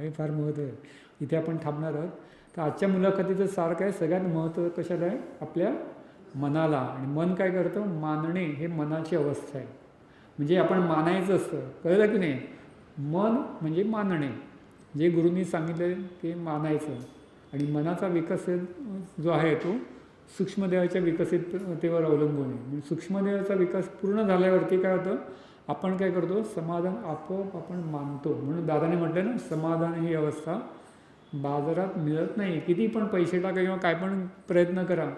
हे फार महत्त्व आहे. इथे आपण थांबणार आहोत. तर आजच्या मुलाखतीचं सार काय? सगळ्यात महत्त्व कशाला आहे? आपल्या मनाला. आणि मन काय करतं? मानणे हे मनाची अवस्था आहे. म्हणजे आपण मानायचं असतं, कळलं की नाही? मन म्हणजे मानणे, जे गुरूंनी सांगितलं ते मानायचं. आणि मनाचा विकास जो आहे तो सूक्ष्मदेहाच्या विकसिततेवर अवलंबून आहे. म्हणजे सूक्ष्मदेहाचा विकास पूर्ण झाल्यावरती काय होतं? आपण काय करतो? समाधान आपोआप आपण मानतो. म्हणून दादाने म्हटलं ना, समाधान ही अवस्था बाजारात मिळत नाही. किती पण पैसे टाका किंवा काय पण प्रयत्न करा,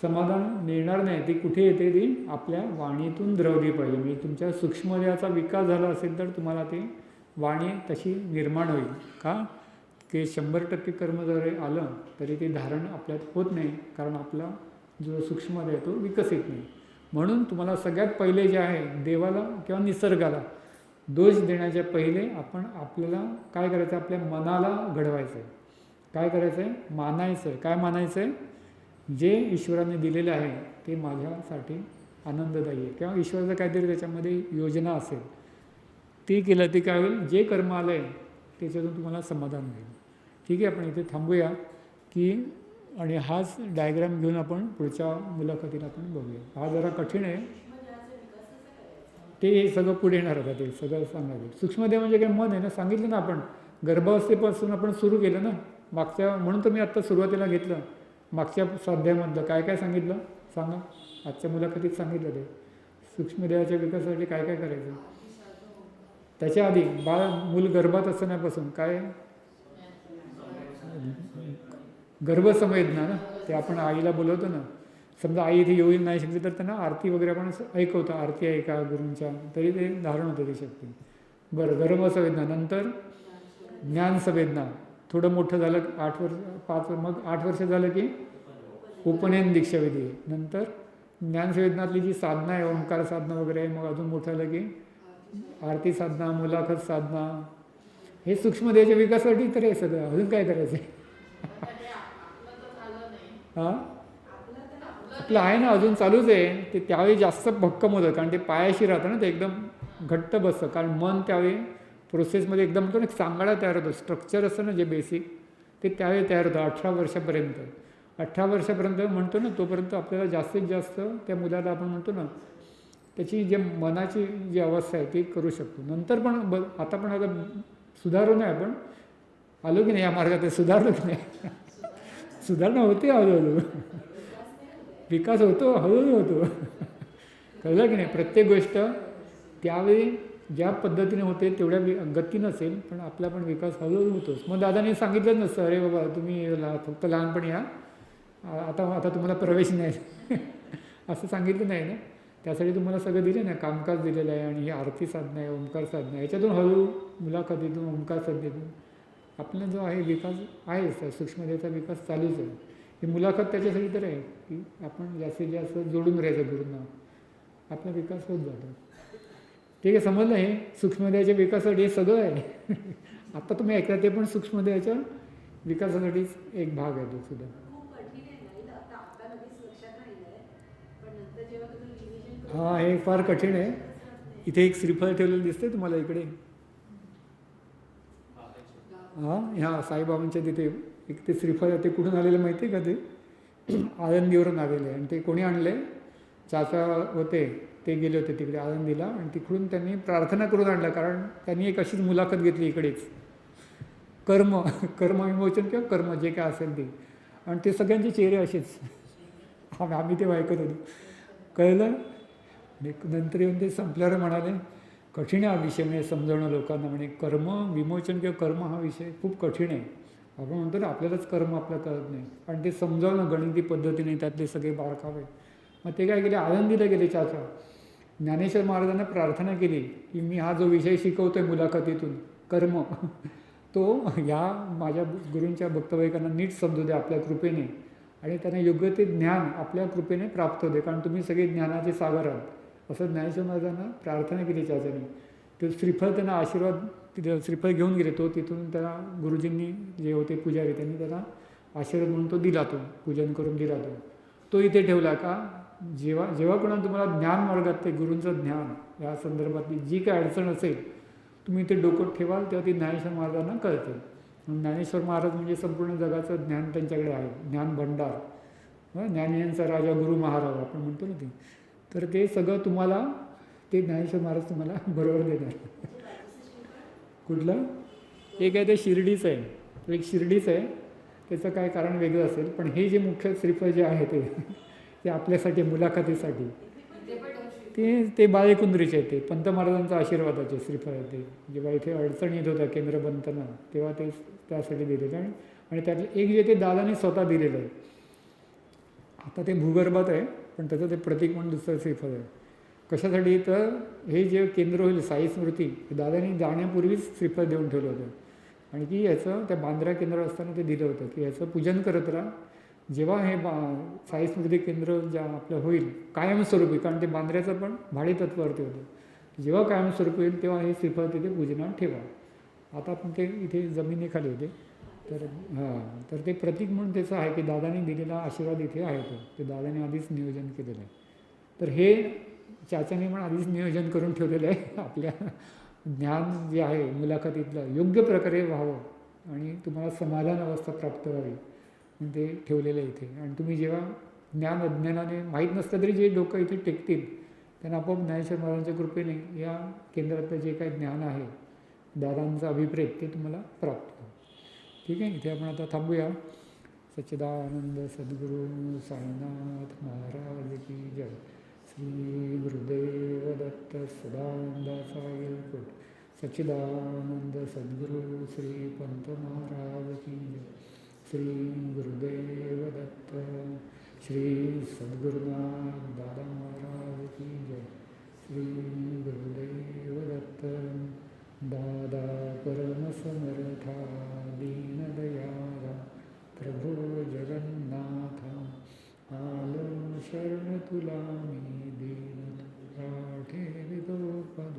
समाधान मिळणार नाही. ती कुठे येते? ती आपल्या वाणीतून द्रवली पाहिजे. म्हणजे तुमच्या सूक्ष्मदेहाचा विकास झाला असेल तर तुम्हाला ते वाणी तशी निर्माण होईल. का? की 100% कर्म जरी आलं तरी ते धारण आपल्यात होत नाही, कारण आपला जो सूक्ष्मदेह आहे तो विकसित नाही. म्हणून तुम्हाला सगळ्यात पहिले जे आहे, देवाला किंवा निसर्गाला दोष देण्याच्या पहिले आपण आपल्याला काय करायचं? आपल्या मनाला घडवायचं आहे. काय करायचं आहे? मानायचं आहे. काय मानायचं आहे? जे ईश्वराने दिलेलं आहे ते माझ्यासाठी आनंददायी आहे, किंवा ईश्वराचं काहीतरी त्याच्यामध्ये योजना असेल, ते केलं ते काय होईल? जे कर्म आलं आहे त्याच्यातून तुम्हाला समाधान मिळेल. ठीक आहे, आपण इथे थांबूया की, आणि हाच डायग्राम घेऊन आपण पुढच्या मुलाखतीला आपण बघूया. हा जरा कठीण आहे, ते सगळं पुढे येणार होतं, ते सगळं सांगणार आहे. सूक्ष्मदेह म्हणजे काय? मन आहे ना, सांगितलं ना आपण. गर्भावस्थेपासून आपण सुरू केलं ना मागच्या, म्हणून तर मी आत्ता सुरुवातीला घेतलं. मागच्या स्वाध्यायामधलं काय काय सांगितलं सांगा? आजच्या मुलाखतीत सांगितलं ते सूक्ष्मदेहाच्या विकासासाठी काय काय करायचं. त्याच्या आधी मूल गर्भात असण्यापासून काय? गर्भसंवेदना ना, ते आपण आईला बोलवतो ना. समजा आई इथे येऊ नाही शकली तर त्यांना आरती वगैरे आपण ऐकवतो, आरती ऐका गुरूंच्या, तरी ते धारण होतं ती शक्ती. बरं, गर्भसंवेदना. नंतर ज्ञानसंवेदना. थोडं मोठं झालं 8 वर्ष 5, मग 8 वर्ष झालं की उपनयन दीक्षाविधी. नंतर ज्ञानसंवेदनातली जी साधना आहे, ओंकार साधना वगैरे आहे. मग अजून मोठं झालं की आरती साधना, मुलाखत साधना. हे सूक्ष्मदेहाच्या विकासासाठी तर आहे सगळं. अजून काय करायचं आहे? हां, आपलं आहे ना, अजून चालूच आहे ते. त्यावेळी जास्त भक्कम होतं, कारण ते पायाशी राहतं ना, ते एकदम घट्ट बसतं. कारण मन त्यावेळी प्रोसेसमध्ये एकदम म्हणतो ना, एक सांगाडा तयार होतो. स्ट्रक्चर असतं ना जे बेसिक, ते त्यावेळी तयार होतं 18 वर्षापर्यंत. 18 वर्षापर्यंत म्हणतो ना, तोपर्यंत आपल्याला जास्तीत जास्त त्या मुलाला आपण म्हणतो ना, त्याची जे मनाची जी अवस्था आहे ती करू शकतो. नंतर पण आता पण आता सुधारू नाही, आपण आलो की नाही या मार्गात, सुधारलो की नाही? सुधारणा होते हळूहळू, विकास होतो, हळूहळू होतो. कळलं की नाही? प्रत्येक गोष्ट त्यावेळी ज्या पद्धतीने होते तेवढ्या गती नसेल, पण आपला पण विकास हळूहळू होतोच. मग दादाने सांगितलंच नसतं, अरे बाबा तुम्ही फक्त लहानपणी या, आता तुम्हाला प्रवेश नाही. असं सांगितलं नाही ना. त्यासाठी तुम्हाला सगळं दिलं ना, कामकाज दिलेलं आहे. आणि ही आरती साधना आहे, ओंकार साधना आहे. याच्यातून हळूहळू मुलाखतीतून, ओंकार साधनेतून आपला जो आहे विकास आहेच. सूक्ष्मदेहाचा विकास चालूच आहे. ही मुलाखत त्याच्यासाठी तर आहे की आपण जास्तीत जास्त जोडून राहायचं गुरूंना, आपला विकास होत जातो. ठीक आहे, समजलं? हे सूक्ष्मदेहाच्या विकासासाठी हे सगळं आहे. आता तुम्ही ऐकता ते पण सूक्ष्मदेहाच्या विकासासाठीच एक भाग आहे तो सुद्धा. हां, हे फार कठीण आहे. इथे एक श्रीफळ ठेवलेलं दिसतंय तुम्हाला इकडे. हां, ह्या साईबाबांच्या तिथे एक ते श्रीफळ, ते कुठून आलेलं माहिती आहे का? ते आळंदीवरून आलेले आणि ते कोणी आणले, चाचा होते ते गेले होते तिकडे आळंदीला आणि तिकडून त्यांनी प्रार्थना करून आणलं, कारण त्यांनी एक अशीच मुलाखत घेतली इकडेच, कर्म कर्मविमोचन किंवा कर्म जे काय असेल ते, आणि ते सगळ्यांचे चेहरे असेच. आम्ही ते ऐकत होतो, कळलं. नंतर येऊन ते संपल्यावर म्हणाले कठीण हा विषय म्हणजे समजावणं लोकांना, म्हणे कर्म विमोचन किंवा कर्म हा विषय खूप कठीण आहे. आपण म्हणतो ना आपल्यालाच कर्म आपल्याला कळत नाही, आणि ते समजावणं गणिती पद्धतीने त्यातले सगळे बारकावे. मग ते काय केले, आळंदीला गेले चाचा, ज्ञानेश्वर महाराजांना प्रार्थना केली की मी हा जो विषय शिकवतो आहे मुलाखतीतून कर्म, तो ह्या माझ्या गुरूंच्या भक्तवैकांना नीट समजू दे आपल्या कृपेने, आणि त्यांना योग्य ते ज्ञान आपल्या कृपेने प्राप्त होते, कारण तुम्ही सगळे ज्ञानाचे सागर आहात, असं ज्ञानेश्वर महाराजांना प्रार्थना केली चाचाने. ते श्रीफळ त्यांना आशीर्वाद, तिथे श्रीफळ घेऊन गेले, तो तिथून त्याला गुरुजींनी जे होते पुजारी त्यांनी त्याला आशीर्वाद म्हणून तो दिला, तो पूजन करून दिला, तो इथे ठेवला का जेव्हा जेव्हा कोणाला तुम्हाला ज्ञान मार्गात ते गुरूंचं ज्ञान या संदर्भातली जी काय अडचण असेल तुम्ही ते डोकं ठेवाल तेव्हा ती ज्ञानेश्वर महाराजांना कळते. ज्ञानेश्वर महाराज म्हणजे संपूर्ण जगाचं ज्ञान त्यांच्याकडे आहे, ज्ञान भंडार, ज्ञानियांचा राजा गुरु महाराज आपण म्हणतो ना ते, तर ते सगळं तुम्हाला ते ज्ञानेश्वर महाराज तुम्हाला बरोबर देणार. कुठलं एक आहे ते शिर्डीचं आहे, एक शिर्डीचं आहे, त्याचं काय कारण वेगळं असेल, पण हे जे मुख्य श्रीफळ जे आहे ते आपल्यासाठी मुलाखतीसाठी ते बाळेकुंद्रीचे आहे, ते पंत महाराजांचा आशीर्वादाचे श्रीफळ आहे ते. जेव्हा इथे अडचण येत होत्या केंद्र बनताना तेव्हा ते त्यासाठी दिलेलं आहे, आणि त्यातलं एक जे ते दादाने स्वतः दिलेलं आहे. आता ते भूगर्भात आहे पण त्याचं ते प्रतीक म्हणून दुसरं श्रीफळ आहे. कशासाठी, तर हे जे केंद्र होईल साई स्मृती, दादांनी जाण्यापूर्वीच श्रीफळ देऊन ठेवलं होतं, आणि की याचं त्या बांद्रा केंद्रावर असताना ते दिलं होतं की याचं पूजन करत राहा. जेव्हा हे साई स्मृती केंद्र ज्या आपलं होईल कायमस्वरूपी, कारण ते बांद्र्याचं पण भाडेतत्वावरती होतं, जेव्हा कायमस्वरूपी होईल तेव्हा हे श्रीफळ तिथे पूजनात ठेवा. आता पण ते इथे जमिनीखाली होते, तर तर ते प्रतीक म्हणून त्याचं आहे की दादांनी दिलेला आशीर्वाद इथे आहे, ते दादाने आधीच नियोजन केलेलं आहे. तर हे चाचाने पण आधीच नियोजन करून ठेवलेलं आहे, आपल्या ज्ञान जे आहे मुलाखतीतलं योग्य प्रकारे व्हावं आणि तुम्हाला समाधान अवस्था प्राप्त व्हावी म्हणून ते ठेवलेलं आहे इथे. आणि तुम्ही जेव्हा ज्ञान अज्ञानाने माहीत नसलं तरी जे लोक इथे टेकतील त्यांना आपोआप ज्ञानेश्वर महाराजांच्या कृपेने या केंद्रातलं जे काही ज्ञान आहे दादांचा अभिप्रेत ते तुम्हाला प्राप्त होईल. ठीक आहे, इथे आपण आता थांबूया. सच्चिदानंद सद्गुरू साईनाथ महाराज की जय. श्री गुरुदेव दत्त सदानंदाचा येळकोट. सच्चिदानंद सद्गुरू श्री पंत महाराज की जय. श्री गुरुदेव दत्त श्री सद्गुरुनाथ दादा महाराज की जय. श्री गुरुदेव दत्त. दादा परमसमर्था दीनदयाला प्रभो जगन्नाथा, आलो शरण तुला मी दीन तुला ठेवितो पद.